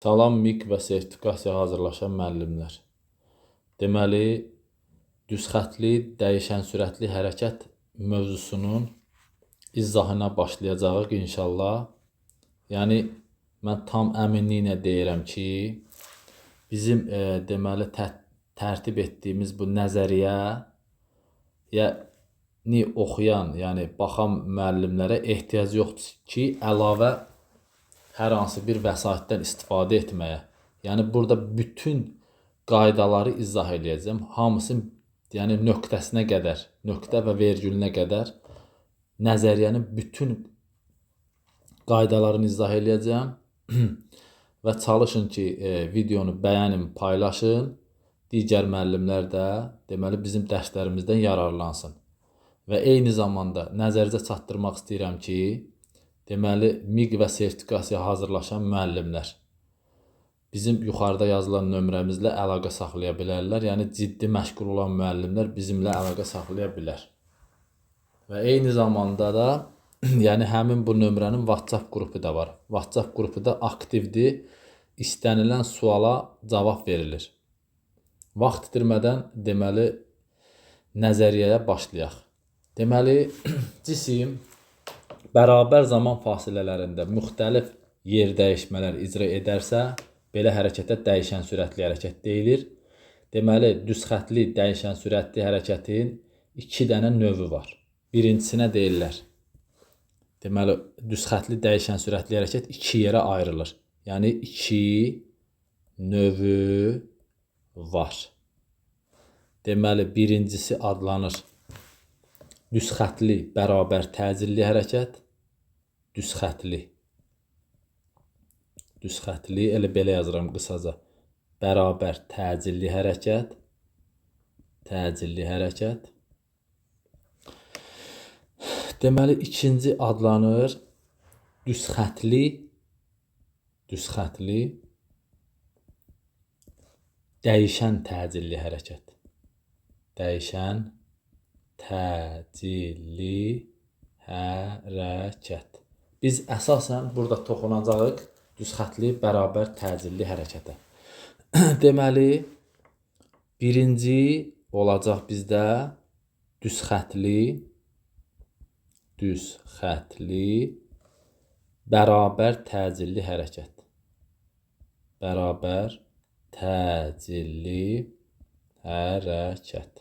Salam MİQ və sertifikasiya hazırlaşan müəllimlər. Deməli, düzxətli, dəyişən sürətli hərəkət mövzusunun izahına başlayacağıq inşallah. Yəni, mən tam əminliklə deyirəm ki, bizim deməli tərtib etdiyimiz bu nəzəriyyə oxuyan, yəni baxan müəllimlərə ehtiyac yoxdur ki, əlavə hər hansı bir vəsaitdən istifadə etməyə. Yəni, burada bütün qaydaları izah edəcəm. Hamısını, yəni nöqtəsinə qədər, nöqtə və vergülünə qədər nəzəriyyənin bütün qaydalarını izah edəcəm. Və çalışın ki, videonu bəyənin, paylaşın. Digər müəllimlər də deməli bizim dərslərimizdən yararlansın. Və eyni zamanda nəzərinizə çatdırmaq istəyirəm ki, deməli MİQ və sertifikasiya hazırlaşan müəllimlər bizim yuxarıda yazılan nömrəmizlə əlaqə saxlaya bilərlər. Yəni ciddi məşğul olan müəllimlər bizimlə əlaqə saxlaya bilər. Və eyni zamanda da yəni həmin bu nömrənin WhatsApp qrupu da var. WhatsApp qrupu da aktivdir. İstənilən suala cavab verilir. Vaxt itirmədən deməli nəzəriyyəyə başlayaq. Deməli cisim bərabər zaman fasilələrində müxtəlif yer dəyişmələr icra edərsə, belə hərəkətə dəyişən sürətli hərəkət deyilir. Deməli, düzxətli dəyişən sürətli hərəkətin 2 dənə növü var. Birincisinə deyirlər. Deməli, düzxətli dəyişən sürətli hərəkət 2 yerə ayrılır. Yəni 2 növü var. Deməli, birincisi adlanır düzxətli bərabər təcilli hərəkət. Düzxətli, elə belə yazıram qısaca. Bərabər təcilli hərəkət. Deməli, ikinci adlanır düzxətli dəyişən təcilli hərəkət. Dəyişən təcilli hərəkət. Biz əsasən burada toxunacağıq düzxətli bərabər təcilli hərəkətə. Deməli, birinci olacaq bizdə düzxətli bərabər təcilli hərəkət. Bərabər təcilli hərəkət.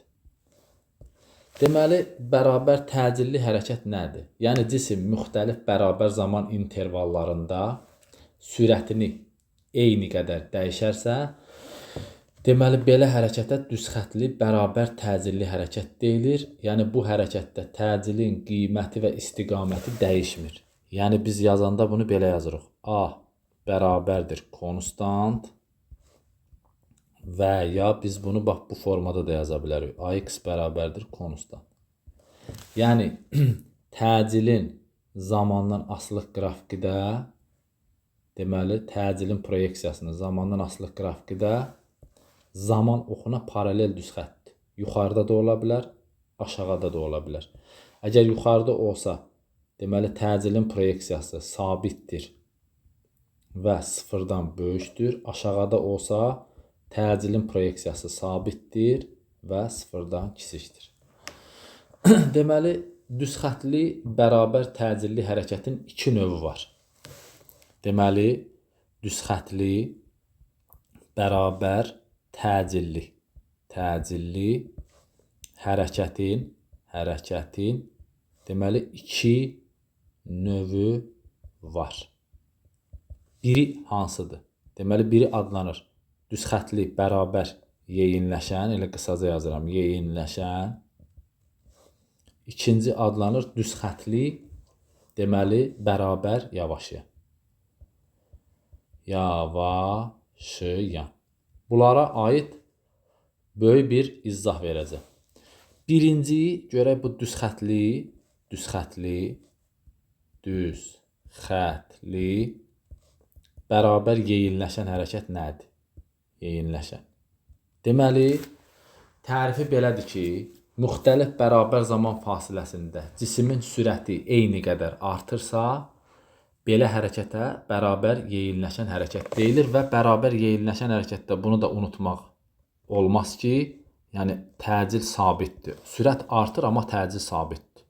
Deməli, bərabər təcilli hərəkət nədir? Yəni, cisim müxtəlif bərabər zaman intervallarında sürətini eyni qədər dəyişərsə, deməli, belə hərəkətə düzxətli bərabər təcilli hərəkət deyilir. Yəni, bu hərəkətdə təcilin qiyməti və istiqaməti dəyişmir. Yəni, biz yazanda bunu belə yazırıq. A bərabərdir konstant və ya biz bunu bax bu formada da yaza bilərik. AX bərabərdir konstant. Yəni, təcilin zamandan asılıq qrafikidə, deməli, təcilin proyeksiyasını zamandan asılıq qrafikidə zaman oxuna paralel düzxətdir. Yuxarıda da ola bilər, aşağıda da ola bilər. Əgər yuxarıda olsa, deməli, təcilin proyeksiyası sabitdir və sıfırdan böyükdür. Aşağıda olsa, təcilin proyeksiyası sabitdir və sıfırdan kiçikdir. Deməli, düzxətli bərabər təcilli hərəkətin 2 növü var. Deməli, düzxətli bərabər təcilli hərəkətin deməli 2 növü var. Biri hansıdır? Deməli, biri adlanır düzxətli bərabər yeyinləşən, elə qısaca yazıram, yeyinləşən. İkinci adlanır düzxətli, deməli, bərabər yavaşıyan. Bunlara aid böyük bir izah verəcəm. Birinci, görək bu düzxətli bərabər yeyinləşən hərəkət nədir? Yeyinləşən. Deməli, tərifi belədir ki, müxtəlif bərabər zaman fasiləsində cismin sürəti eyni qədər artırsa, Belə hərəkətə bərabər yeyinləşən hərəkət deyilir və bərabər yeyinləşən hərəkətdə bunu da unutmaq olmaz ki, yəni təcil sabitdir. Sürət artır, amma təcil sabitdir.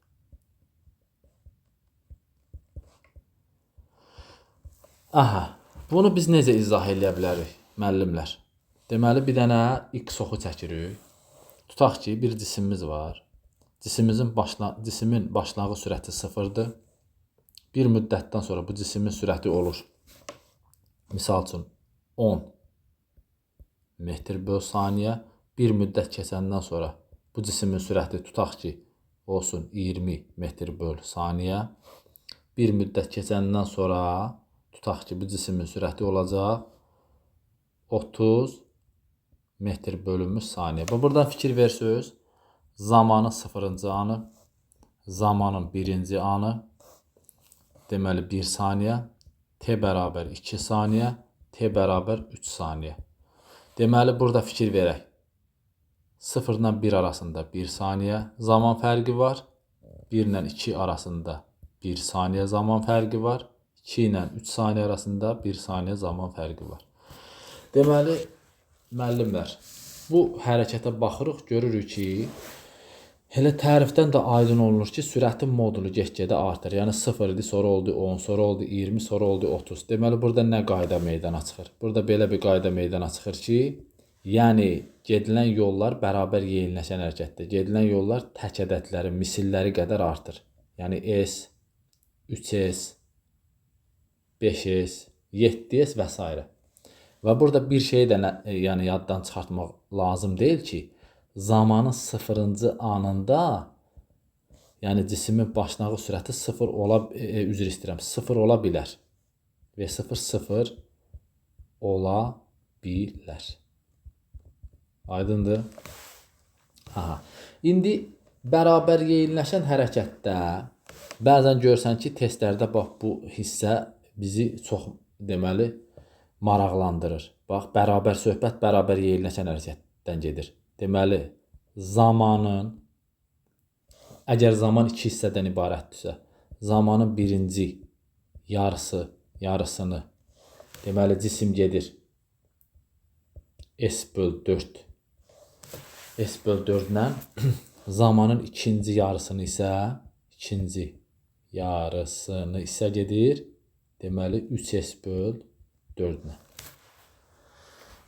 Aha, bunu biz necə izah edə bilərik, müəllimlər? Deməli, bir dənə x oxu çəkirik. Tutaq ki, bir cisimimiz var. Cisimin başlanğıc sürəti 0-dır. Bir müddətdən sonra bu cismin sürəti olur. Misal üçün 10 metr böl saniyə. Bir müddət keçəndən sonra bu cismin sürəti tutaq ki, olsun 20 metr böl saniyə. Bir müddət keçəndən sonra tutaq ki, bu cismin sürəti olacaq 30 metr bölünmüş saniyə. Buradan fikir versiniz. Zamanın 0-cı anı, zamanın 1-ci anı, deməli 1 saniyə, t bərabər 2 saniyə, t bərabər 3 saniyə. Deməli, burada fikir verək. 0 ilə 1 arasında 1 saniyə zaman fərqi var. 1 ilə 2 arasında 1 saniyə zaman fərqi var. 2 ilə 3 saniyə arasında 1 saniyə zaman fərqi var. Deməli, müəllimlər, bu hərəkətə baxırıq, görürük ki, elə tərifdən də aydın olunur ki, sürətin modulu get-gedə artır. Yəni 0 idi, sonra oldu 10, sonra oldu 20, sonra oldu 30. Deməli, burada nə qayda meydana çıxır? Burada belə bir qayda meydana çıxır ki, yəni gedilən yollar bərabər yeyinləşən hərəkətdir. Gedilən yollar tək ədədlərin misilləri qədər artır. Yəni S, 3S, 5S, 7S və s. Və burada bir şey də yəni yaddan çıxartmaq lazım deyil ki, zamanın 0-cı anında, yəni cismin başlanğıc sürəti 0 ola bilər. Və 0 ola bilər. Aydındır? Aha. İndi bərabər yeyinləşən hərəkətdə bəzən görsən ki, testlərdə bax bu hissə bizi çox deməli maraqlandırır. Bax, bərabər söhbət bərabər yeyinləşən hərəkətdən gedir. Deməli, zamanın, əgər zaman 2 hissədən ibarətdirsə, zamanın birinci yarısını, deməli, cisim gedir S böl 4. S böl 4-lə zamanın ikinci yarısını isə gedir, deməli, 3S böl 4-lə.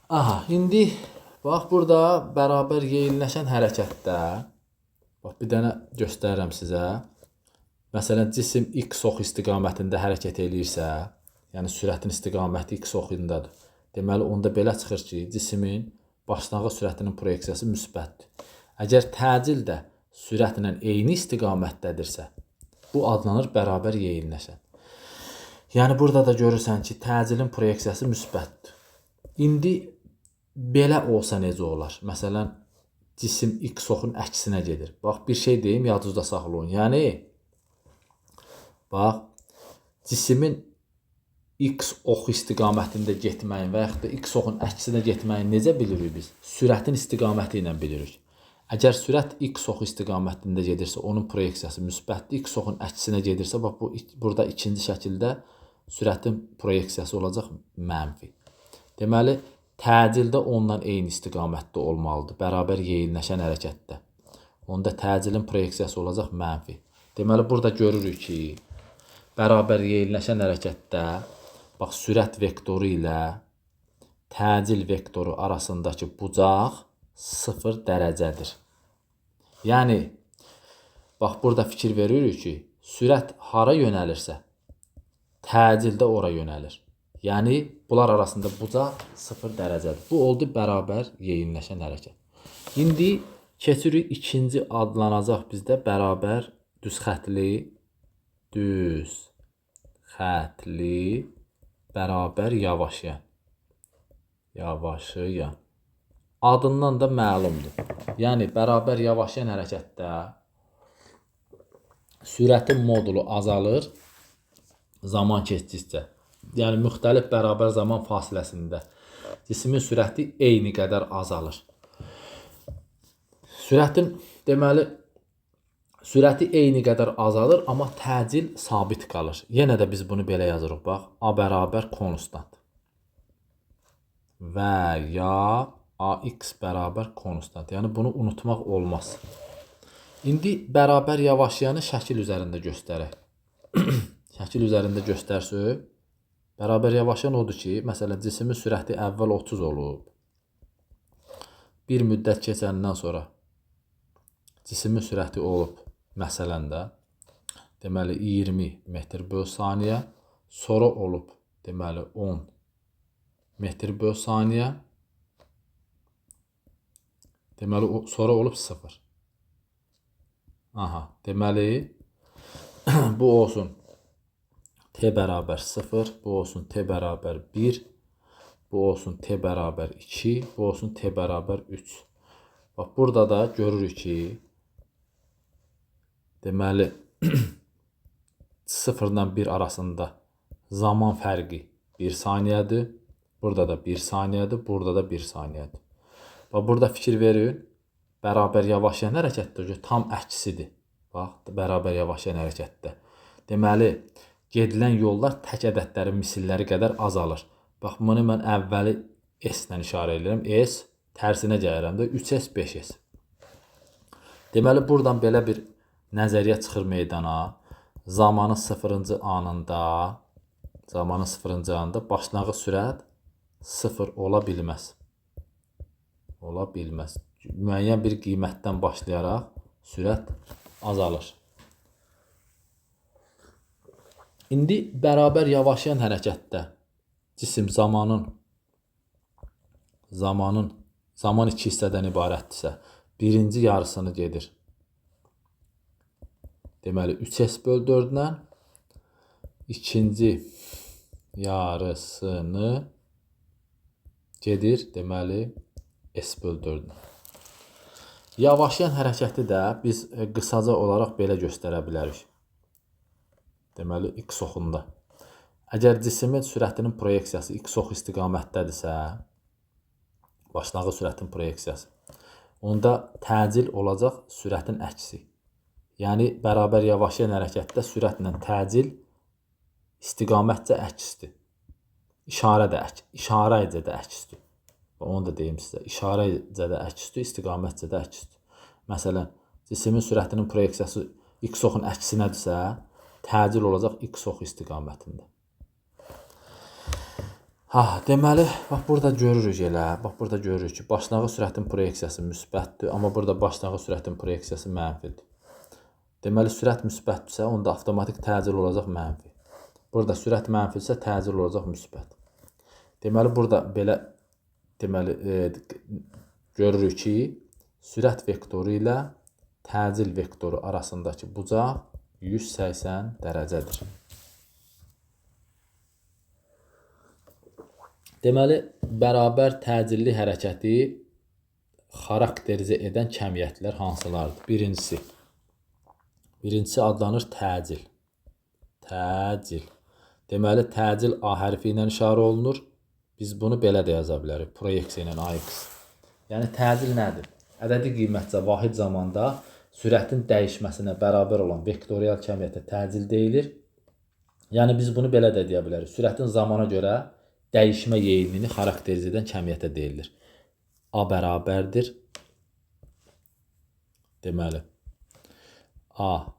Aha, indi bax, burada bərabər yeyinləşən hərəkətdə, bax, bir dənə göstərirəm sizə. Məsələn, cisim x oxu istiqamətində hərəkət eləyirsə, yəni sürətin istiqaməti x oxundadır. Deməli, onda belə çıxır ki, cismin başlanğıc sürətinin proyeksiyası müsbətdir. Əgər təcil də sürətlə eyni istiqamətdədirsə, bu adlanır bərabər yeyinləşən. Yəni, burada da görürsən ki, təcilin proyeksiyası müsbətdir. İndi belə olsa necə olar? Məsələn, cisim x oxun əksinə gedir. Bax, bir şey deyim, yadınızda saxlayın. Yəni, bax, cisimin x oxu istiqamətində getməyin və yaxud da x oxun əksinə getməyin necə bilirik biz? Sürətin istiqaməti ilə bilirik. Əgər sürət x oxu istiqamətində gedirsə, onun proyeksiyası müsbətdir. X oxun əksinə gedirsə, bax, burada ikinci şəkildə sürətin proyeksiyası olacaq mənfi. Deməli, təcildə ondan eyni istiqamətdə olmalıdır, bərabər yeyinləşən hərəkətdə. Onda təcilin proyeksiyası olacaq mənfi. Deməli, burada görürük ki, bərabər yeyinləşən hərəkətdə, bax, sürət vektoru ilə təcil vektoru arasındakı bucaq 0 dərəcədir. Yəni, bax, burada fikir veririk ki, sürət hara yönəlirsə, təcil də ora yönəlir. Yəni, bunlar arasında bucaq 0 dərəcədir. Bu oldu bərabər yeyinləşən hərəkət. İndi keçirik ikinci adlanacaq bizdə bərabər düzxətli, bərabər yavaşıyan. Adından da məlumdur. Yəni, bərabər yavaşıyan hərəkətdə sürətin modulu azalır zaman keçdikcə. Yəni, müxtəlif bərabər zaman fasiləsində cismin sürəti eyni qədər azalır. Sürətin, deməli, Sürəti eyni qədər azalır, amma təcil sabit qalır. Yenə də biz bunu belə yazırıq, bax. A bərabər konstant. Və ya AX bərabər konstant. Yəni bunu unutmaq olmaz. İndi bərabər yavaşlayanı şəkil üzərində göstərək. Şəkil üzərində göstərsək, bərabər yavaşlayan odur ki, məsələn, cismin sürəti əvvəl 30 olub. Bir müddət keçəndən sonra cismin sürəti olub, məsələn də, deməli 20 metr böl saniyə, sonra olub, deməli 10 metr böl saniyə, deməli sonra olub 0. Aha, deməli bu olsun t bərabər 0, bu olsun t bərabər 1, bu olsun t bərabər 2, bu olsun t bərabər 3. Bax, burada da görürük ki, deməli 0 ilə 1 arasında zaman fərqi 1 saniyədir. Burada da 1 saniyədir, burada da 1 saniyədir. Bax, burada fikir verin, bərabər yavaşlayan hərəkətdə tam əksidir. Bax, bərabər yavaşlayan hərəkətdə. Deməli, gedilən yollar tək ədədlərin misilləri qədər azalır. Bax, bunu mən əvvəli S-lə işarə edirəm. S tərsinə gəlirəm də 3S, 5S. Deməli, buradan belə bir nəzəriyyə çıxır meydana. Zamanın 0-cı anında başlanğıc sürət 0 ola bilməz. Ola bilməz. Müəyyən bir qiymətdən başlayaraq sürət azalır. İndi bərabər yavaşlayan hərəkətdə cisim zaman iki hissədən ibarətdirsə, birinci yarısını gedir. Deməli 3S böl 4-lə, ikinci yarısını gedir, deməli S böl 4-lə. Yavaşlayan hərəkəti də biz qısaca olaraq belə göstərə bilərik. Deməli, x oxunda. Əgər cismin sürətinin proyeksiyası x ox istiqamətdədirsə, başlanğıc sürətin proyeksiyası, onda təcil olacaq sürətin əksi. Yəni, bərabər yavaşlayan hərəkətdə sürətlə təcil istiqamətcə əksdir. İşarəcə də əksdir. Onu da deyim sizə. İşarəcə də əksdir, istiqamətcə də əksdir. Məsələn, cismin sürətinin proyeksiyası x oxun əksinədirsə, təcil olacaq x ox istiqamətində. Deməli, bax, burada görürük elə. Bax, burada görürük ki, başlanğıc sürətin proyeksiyası müsbətdir, amma burada başlanğıc sürətin proyeksiyası mənfidir. Deməli, sürət müsbətdirsə, onda avtomatik təcil olacaq mənfi. Burada sürət mənfidirsə, təcil olacaq müsbət. Deməli, burada belə görürük ki, sürət vektoru ilə təcil vektoru arasındakı bucaq 180 dərəcədir. Deməli, bərabər təcilli hərəkəti xarakterizə edən kəmiyyətlər hansılardır? Birincisi adlanır təcil. Təcil. Deməli, təcil A hərfi ilə işarə olunur. Biz bunu belə də yaza bilərik. Proyeksiya ilə AX. Yəni, təcil nədir? Ədədi qiymətcə vahid zamanda sürətin dəyişməsinə bərabər olan vektorial kəmiyyətə təcil deyilir. Yəni, biz bunu belə də deyə bilərik. Sürətin zamana görə dəyişmə yeyinliyini xarakterizə edən kəmiyyətə deyilir. A bərabərdir. Deməli, A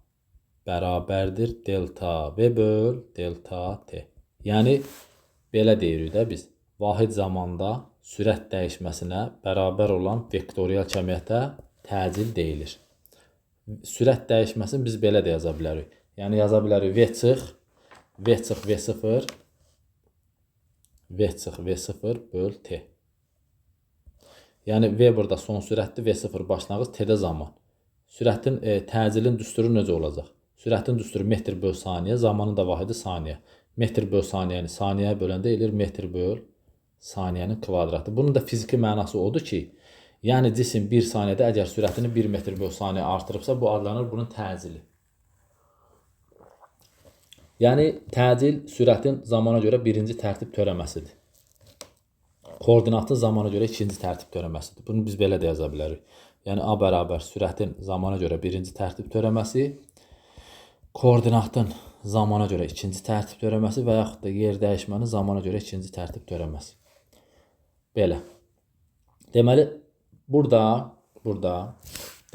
bərabərdir delta V böl delta T. Yəni, belə deyirik də biz. Vahid zamanda sürət dəyişməsinə bərabər olan vektorial kəmiyyətə təcil deyilir. Sürət dəyişməsini biz belə də yaza bilərik. Yəni, yaza bilərik V çıx V0 V0 böl T. Yəni, V burada son sürətdir, V0 başlanğıc, T-də zaman. Sürətin təcilin düsturu necə olacaq? Sürətin düsturu metr böl saniyə, zamanın da vahidi saniyə. Metr böl saniyəni saniyəyə böləndə eləyir metr böl saniyənin kvadratı. Bunun da fiziki mənası odur ki, yəni cisim 1 saniyədə əgər sürətini 1 metr böl saniyə artırıbsa, bu adlanır bunun təcili. Yəni, təcil sürətin zamana görə birinci tərtib törəməsidir. Koordinatın zamana görə ikinci tərtib törəməsidir. Bunu biz belə də yaza bilərik. yəni A bərabər sürətin zamana görə birinci tərtib törəməsi, koordinatın zamana görə ikinci tərtib törəməsi və yaxud da yer dəyişmənin zamana görə ikinci tərtib törəməsi. Belə. Deməli, burada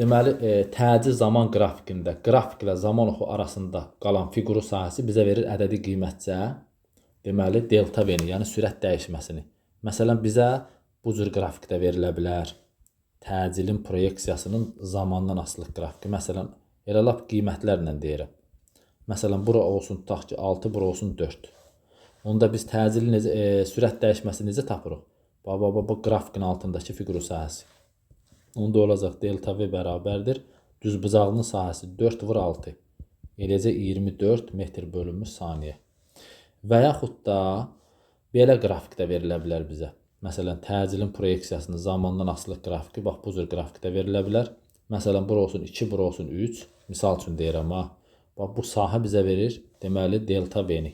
deməli, təcil zaman qrafikində qrafik ilə zaman oxu arasında qalan fiquru sahəsi bizə verir ədədi qiymətcə, deməli, delta V-ni, yəni sürət dəyişməsini. Məsələn, bizə bu cür qrafikdə verilə bilər. Təcilin proyeksiyasının zamandan asılıq qrafiki. Məsələn, elə lap qiymətlərlə deyirəm. Məsələn, bura olsun, tutaq ki, 6, bura olsun 4. Onda biz təcilin sürət dəyişməsini necə tapırıq? Bu qrafikin altındakı fiquru sahəsi. Onda olacaq delta V bərabərdir. Düzbucaqlının sahəsi 4 vur 6. Eləcə 24 metr bölünmüş saniyə. Və yaxud da belə qrafikdə verilə bilər bizə. Məsələn, təcilin proyeksiyasının zamandan asılıq qrafiki, bax bu cür qrafikdə verilə bilər. Məsələn, bura olsun 2, bura olsun 3. Misal üçün deyirəm ha. Bax bu sahə bizə verir, deməli, delta V-ni.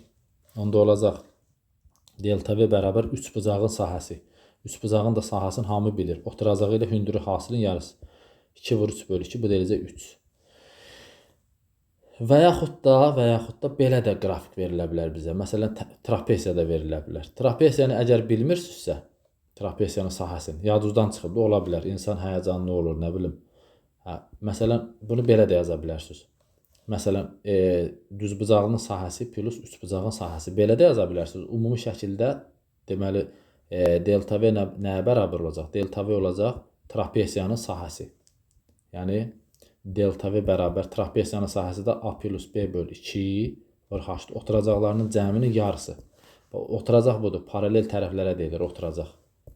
Onda olacaq delta V bərabər 3 bucağın sahəsi. 3 bucağın da sahəsini hamı bilir. Oturacağı ilə hündürü hasilin yarısı. 2 vur 3 bölü 2, bu derəcə 3. Və yaxud da belə də qrafik verilə bilər bizə. Məsələn, trapesiya da verilə bilər. Trapesiyanı əgər bilmirsinizsə, trapesiyanın sahəsini, yadınızdan çıxıb da ola bilər. İnsan həyəcanlı olur, nə bilim. Məsələn, bunu belə də yaza bilərsiniz. Məsələn, düzbucaqlının sahəsi plus üçbucağın sahəsi. Belə də yaza bilərsiniz. Ümumi şəkildə, deməli, delta V nəyə bərabər olacaq? Delta V olacaq trapesiyanın sahəsi. Yəni, delta V bərabər trapesiyanın sahəsi də A plus B bölü 2 vur H-dir. Oturacaqlarının cəminin yarısı. Oturacaq budur, paralel tərəflərə deyilir oturacaq.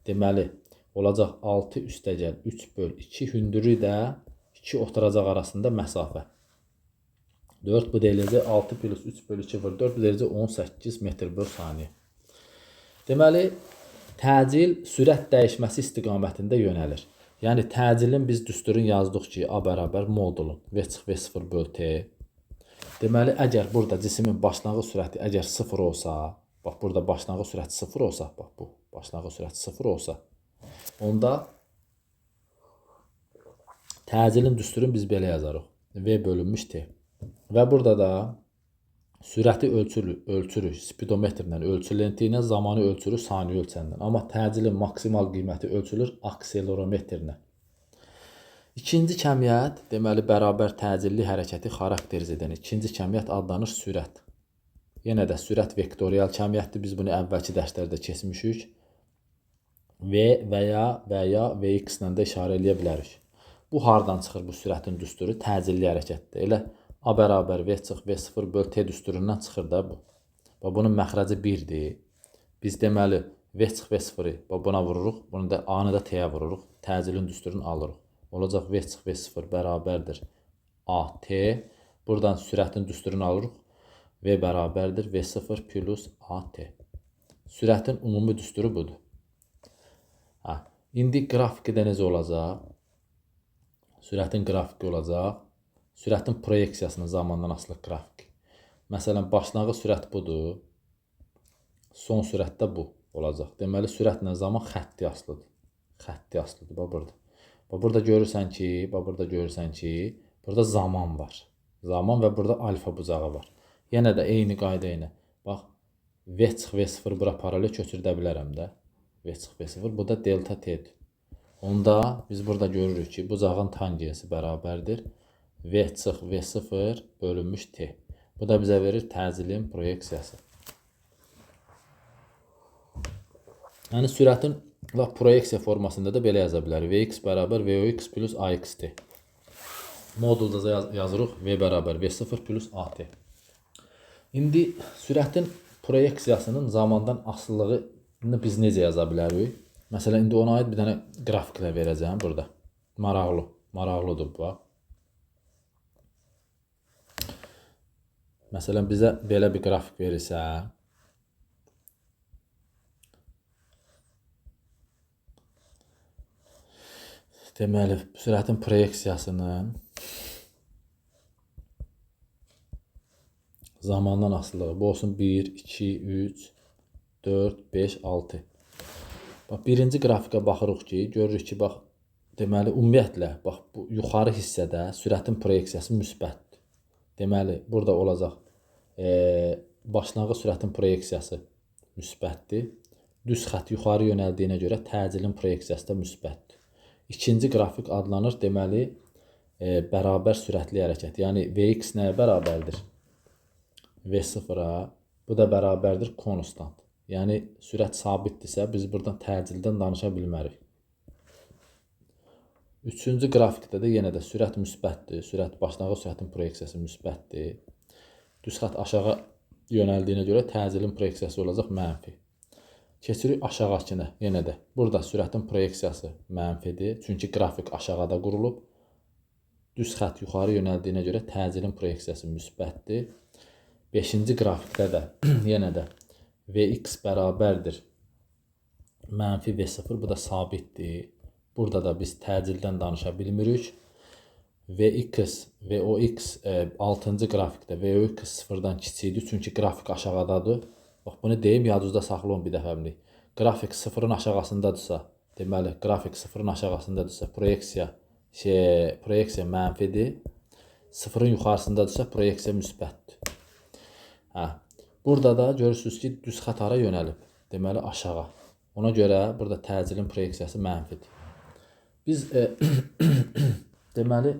Deməli, olacaq 6 üstəgəl 3 bölü 2, hündürlüyü də 2 oturacaq arasında məsafə. 4 bu deyiləcək 6 plus 3 bölü 2 vur 4, bu deyiləcək 18 metr bölü saniyə. Deməli, təcil sürət dəyişməsi istiqamətində yönəlir. Yəni, təcilin biz düsturun yazdıq ki, A bərabər modulun V0 bölü T. Deməli, əgər burada cismin başlanğıc sürəti əgər 0 olsa, bax, burada başlanğıc sürəti 0 olsa, bax, bu başlanğıc sürəti 0 olsa, onda təcilin düsturunu biz belə yazarıq. V bölünmüş T. Və burada da sürəti ölçürük spidometrlə, ölçü lenti ilə, zamanı ölçürük saniyə ölçəndən. Amma təcilin maksimal qiyməti ölçülür akselerometrlə. İkinci kəmiyyət, deməli, bərabər təcilli hərəkəti xarakteriz edən ikinci kəmiyyət adlanır sürət. Yenə də sürət vektorial kəmiyyətdir. Biz bunu əvvəlki dərslərdə keçmişik. V və ya Vx ilə də işarə eləyə bilərik. Bu hardan çıxır bu sürətin düsturu? Təcilli hərəkətdir. Elə A bərabər V0 bölü T düsturundan çıxır da bu. Bunun məxrəci 1-dir. Biz deməli V0-i buna vururuq. Bunu da A-nı da T-yə vururuq. Təcilin düsturunu alırıq. Olacaq V0 bərabərdir AT. Buradan sürətin düsturunu alırıq. V bərabərdir V0 plus AT. Sürətin ümumi düsturu budur. İndi qrafiki də necə olacaq? Sürətin qrafiki olacaq. Sürətin proyeksiyasının zamandan asılı qrafiki. Məsələn, başlanğıc sürət budur. Son sürət də bu olacaq. Deməli, sürətlə zaman xətti asılıdır. Xətti asılıdır. Bax, burada. Burada görürsən ki, burada zaman var. Zaman və burada alfa bucağı var. Yenə də eyni qayda ilə. Bax, V0 bura paralel köçürdə bilərəm də. V0, bu da delta T'dir. Onda biz burada görürük ki, bucağın tangensi bərabərdir V0 bölünmüş T. Bu da bizə verir təcilin proyeksiyası. Yəni, sürətin proyeksiya formasında da belə yaza bilərik. Vx bərabər Vox plus AXT. Modulda yazırıq V bərabər V0 plus AT. İndi sürətin proyeksiyasının zamandan asılılığını biz necə yaza bilərik? Məsələn, indi ona aid bir dənə qrafiklə verəcəm burada. Maraqlıdır bu. Məsələn, bizə belə bir qrafik verirsə, deməli, sürətin proyeksiyasının zamandan asılılığı. Bu olsun 1, 2, 3, 4, 5, 6. Bax, birinci qrafikə baxırıq ki, görürük ki, bax, deməli ümumiyyətlə bax bu yuxarı hissədə sürətin proyeksiyası müsbətdir. Deməli burada olacaq başlanğıc sürətin proyeksiyası müsbətdir. Düz xətt yuxarı yönəldiyinə görə təcilin proyeksiyası da müsbətdir. İkinci qrafik adlanır deməli bərabər sürətli hərəkət. Yəni Vx nəyə bərabərdir? V0-a. Bu da bərabərdir konstant. Yəni sürət sabitdirsə biz buradan təcildən danışa bilmərik. Üçüncü qrafikdə də yenə də sürət müsbətdir. Başlanğıc sürətin proyeksiyası müsbətdir. Düz xətt aşağı yönəldiyinə görə təcilin proyeksiyası olacaq mənfi. Keçirik aşağıdakına. Yenə də burada sürətin proyeksiyası mənfidir. Çünki qrafik aşağıda qurulub. Düz xətt yuxarı yönəldiyinə görə təcilin proyeksiyası müsbətdir. 5-ci qrafikdə də yenə də Vx bərabərdir mənfi V0. Bu da sabitdir. Burada da biz təcildən danışa bilmirik. Vx, Vox 6-cı qrafikdə Vox 0-dan kiçikdir. Çünki qrafik aşağıdadır. Bax bunu deyim, yadınızda saxlayın bir dəfəlik. Qrafik 0-ın aşağısındadırsa, deməli qrafik 0-ın aşağısındadırsa proyeksiya mənfidir. 0-ın yuxarısındadırsa proyeksiya müsbətdir. Burada da görürsünüz ki, düz xətt hara yönəlib. Deməli aşağı. Ona görə burada təcilin proyeksiyası mənfidir. Biz deməli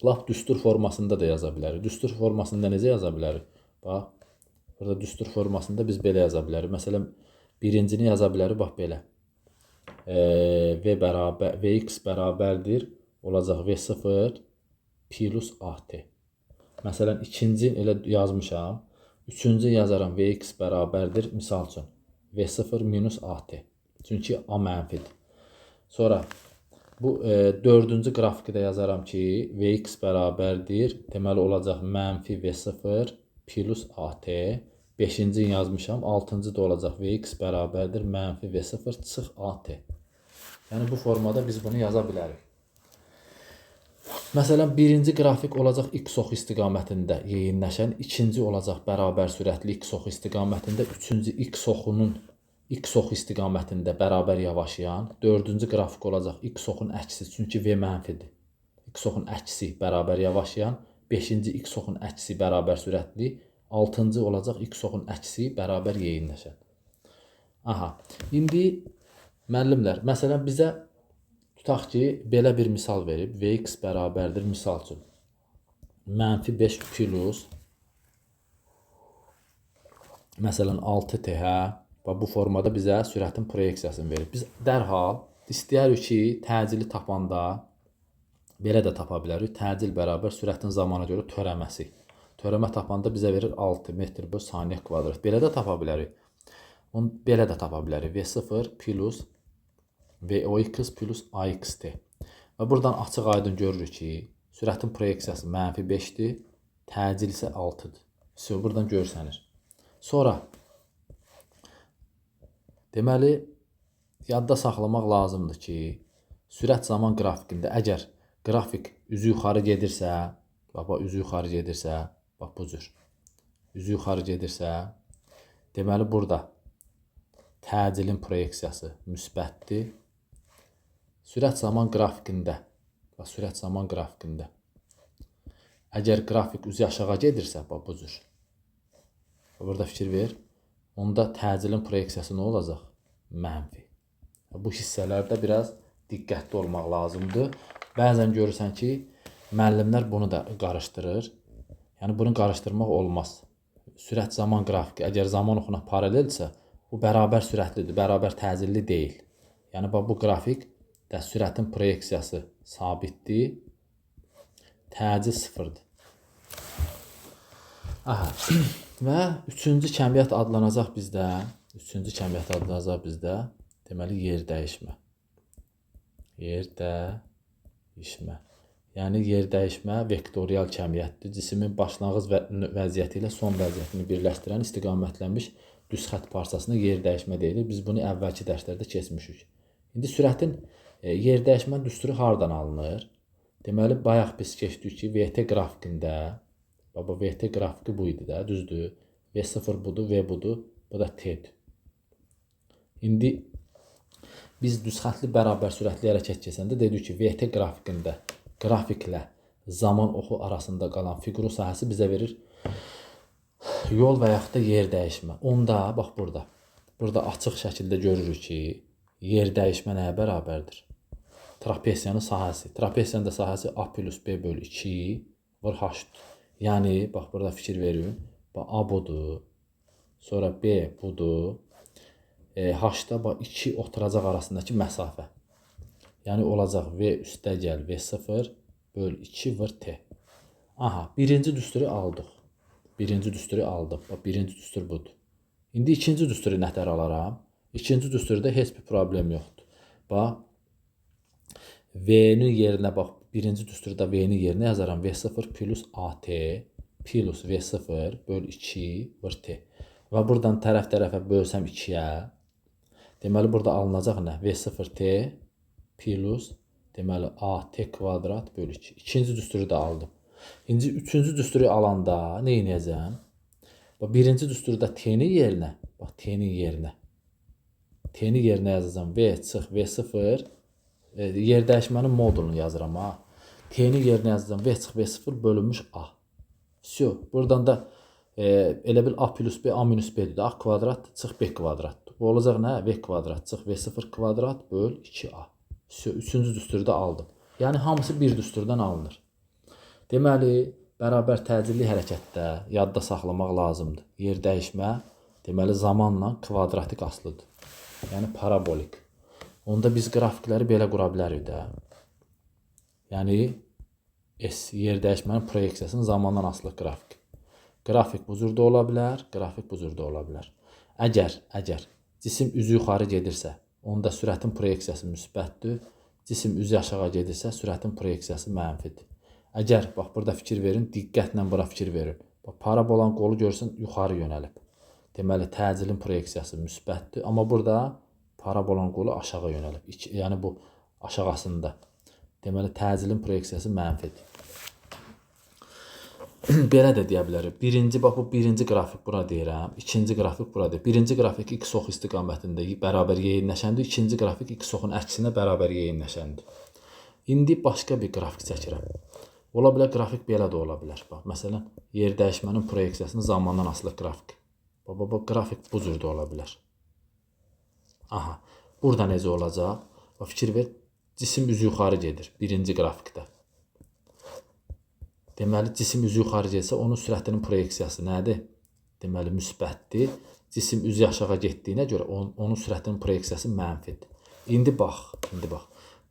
lap düstur formasında da yaza bilərik. Düstur formasında necə yaza bilərik? Bax, burada düstur formasında biz belə yaza bilərik. Məsələn, birincini yaza bilərik, bax belə. Vx bərabərdir, olacaq V0 plus AT. Məsələn, ikinci elə yazmışam. Üçüncü yazaram Vx bərabərdir, misal üçün, V0 minus AT. Çünki A mənfidir. Sonra bu dördüncü qrafikdə yazaram ki, Vx bərabərdir, deməli olacaq mənfi V0 plus AT. 5-ci yazmışam, 6-cı da olacaq Vx bərabərdir, mənfi V0 çıx AT. Yəni bu formada biz bunu yaza bilərik. Məsələn, birinci qrafik olacaq x ox istiqamətində yeyinləşən, ikinci olacaq bərabər sürətli x ox istiqamətində, üçüncü x ox istiqamətində bərabər yavaşlayan, dördüncü qrafik olacaq x oxun əksi, çünki V mənfidir. X oxun əksi bərabər yavaşlayan, 5-ci x oxun əksi bərabər sürətli, 6-cı olacaq x oxun əksi bərabər yeyinləşən. İndi müəllimlər, məsələn bizə tutaq ki, belə bir misal verib, Vx bərabərdir, misal üçün, mənfi 5 plus, məsələn 6t, bu formada bizə sürətin proyeksiyasını verib. Biz dərhal istəyirik ki, təcili tapanda, belə də tapa bilərik, təcil bərabər sürətin zamana görə törəməsi. Törəmə tapanda bizə verir 6 metr bölü saniyə kvadrat. Belə də tapa bilərik. Belə də tapa bilərik, V0 plus Vox plus AXT. Və buradan açıq aydın görürük ki, sürətin proyeksiyası mənfi 5-dir, təcil isə 6-dır. Buradan görsənir. Sonra, deməli, yadda saxlamaq lazımdır ki, sürət zaman qrafikində əgər qrafik üzü yuxarı gedirsə, üzü yuxarı gedirsə, bax bu cür, üzü yuxarı gedirsə, deməli burada təcilin proyeksiyası müsbətdir. Sürət zaman qrafikində, əgər qrafik üzü aşağı gedirsə, bu cür, burada fikir ver, onda təcilin proyeksiyası nə olacaq? Mənfi. Bu hissələrdə biraz diqqətli olmaq lazımdır. Bəzən görürsən ki, müəllimlər bunu da qarışdırır. Yəni, bunu qarışdırmaq olmaz. Sürət zaman qrafiki, əgər zaman oxuna paraleldirsə, bu bərabər sürətlidir, bərabər təcilli deyil. Yəni, bu qrafik də sürətin proyeksiyası sabitdir, təcil sıfırdır. Və üçüncü kəmiyyət adlanacaq bizdə, deməli, yer dəyişmə. Yəni, yer dəyişmə vektorial kəmiyyətdir. Cismin başlanğıc vəziyyəti ilə son vəziyyətini birləşdirən istiqamətlənmiş düz xətt parçasına yer dəyişmə deyilir. Biz bunu əvvəlki dərslərdə keçmişik. İndi sürətin yer dəyişmə düsturu hardan alınır? Deməli, bayaq biz keçdik ki, VT qrafikində, VT qrafiki bu idi də, düzdür. V0 budur, V budur, bu da T'dir. İndi Biz düzxətli bərabər sürətli hərəkət keçəndə dedik ki, VT qrafikində qrafiklə zaman oxu arasında qalan fiqurun sahəsi bizə verir yol və yaxud da yer dəyişmə. Onda bax burada. Burada açıq şəkildə görürük ki, yer dəyişmə nəyə bərabərdir? Trapesiyanın sahəsi. Trapesiyanın da sahəsi A plus B bölü 2 vur H-dir. Yəni, bax burada fikir verin. Bax A budur. Sonra B budur. H-da bax 2 oturacaq arasındakı məsafə. Yəni, olacaq V üstəgəl V0 bölü 2 vur T. Aha, birinci düsturu aldıq. Birinci düsturu aldıq. Bax, birinci düstur budur. İndi ikinci düsturu nətər alaram? İkinci düsturda heç bir problem yoxdur. Bax, V-nin yerinə bax, birinci düsturda V-nin yerinə yazaram. V0 plus AT plus V0 bölü 2 vur T. Və buradan tərəf-tərəfə bölsəm 2-yə. Deməli, burada alınacaq nə? V0T plus deməli AT kvadrat bölü 2. İkinci düsturu da aldım. İndi üçüncü düsturu alanda nə edəcəm? Bax, birinci düsturda T-nin yerinə, bax, T-nin yerinə yazacağam. V çıx V0 yer dəyişmənin modulunu yazıram ha. T-nin yerinə yazacağam. V çıx V0 bölünmüş A. Всё. Buradan da elə bil A plus B A minus B-dir. A kvadrat çıx B kvadratdır. Bu olacaq nə? V kvadrat çıx V0 kvadrat böl 2A. Всё. Üçüncü düsturda aldım. Yəni hamısı bir düsturdan alınır. Deməli, bərabər təcilli hərəkətdə yadda saxlamaq lazımdır. Yer dəyişmə, deməli, zamanla kvadratik asılıdır. Yəni, parabolik. Onda biz qrafikləri belə qura bilərik də. Yəni, yer dəyişmənin proyeksiyasının zamandan asılı qrafik. Qrafik bu cürdə ola bilər, qrafik bu cürdə ola bilər. Əgər cisim üzü yuxarı gedirsə, onda sürətin proyeksiyası müsbətdir. Cisim üzü aşağı gedirsə, sürətin proyeksiyası mənfidir. Əgər, bax, burada fikir verin, diqqətlə bura fikir verin. Bax, parabolanın qolu görsən, yuxarı yönəlib. Deməli, təcilin proyeksiyası müsbətdir. Amma burada parabolanın qolu aşağı yönəlib. Yəni, bu aşağısında. Deməli, təcilin proyeksiyası mənfidir. Belə də deyə bilərik. Bax, bu birinci qrafik bura deyirəm. İkinci qrafik bura deyir. Birinci qrafik x ox istiqamətində bərabər yeyinləşəndir. İkinci qrafik x oxun əksinə bərabər yeyinləşəndir. İndi başqa bir qrafik çəkirəm. Ola bilər, qrafik belə də ola bilər. Bax, məsələn, yer dəyişmənin proyeksiyasının zamandan asılı qrafik. Bax, qrafik bu cürdə ola bilər. Aha, burada necə olacaq? Bax, fikir ver, cisim üzü yuxarı gedir birinci qrafikdə. Deməli, cisim üzü yuxarı gedirsə, onun sürətinin proyeksiyası nədir? Deməli, müsbətdir. Cisim üzü aşağı getdiyinə görə onun sürətinin proyeksiyası mənfidir. İndi bax,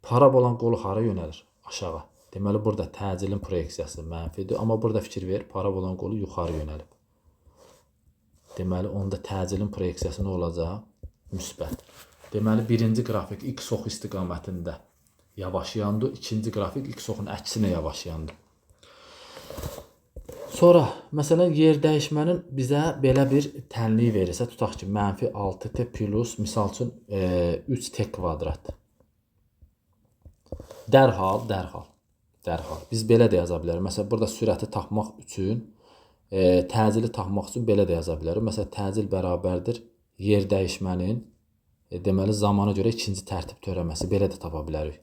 parabolanın qolu hara yönəlir? Aşağı. Deməli, burada təcilin proyeksiyası mənfidir. Amma burada fikir ver, parabolanın qolu yuxarı yönəlib. Deməli, onda təcilin proyeksiyası nə olacaq? Müsbət. Deməli, birinci qrafik x ox istiqamətində yavaşayandır. İkinci qrafik x oxun əksinə yavaşayandır. Sonra, məsələn, yer dəyişmənin bizə belə bir tənliyi verirsə, tutaq ki, mənfi 6t plus, misal üçün, 3t kvadrat. Dərhal. Biz belə də yaza bilərik. Məsələn, burada sürəti tapmaq üçün, təcili tapmaq üçün belə də yaza bilərik. Məsələn, təcil bərabərdir yer dəyişmənin, deməli, zamana görə ikinci tərtib törəməsi. Belə də tapa bilərik.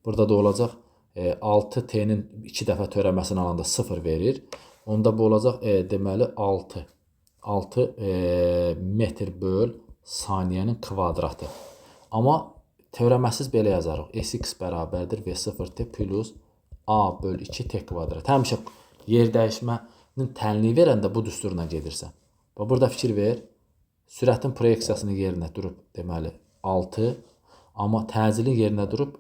Burada da olacaq, 6t-nin 2 dəfə törəməsini alanda 0 verir. Onda bu olacaq, deməli, 6 metr böl saniyənin kvadratı. Amma törəməsiz belə yazarıq. Sx bərabərdir V0t plus A böl 2t kvadrat. Həmişə yer dəyişmənin tənliyi verəndə bu düsturla gedirsən. Burada fikir ver. Sürətin proyeksiyasının yerinə durub, deməli, 6. Amma təcilin yerinə durub,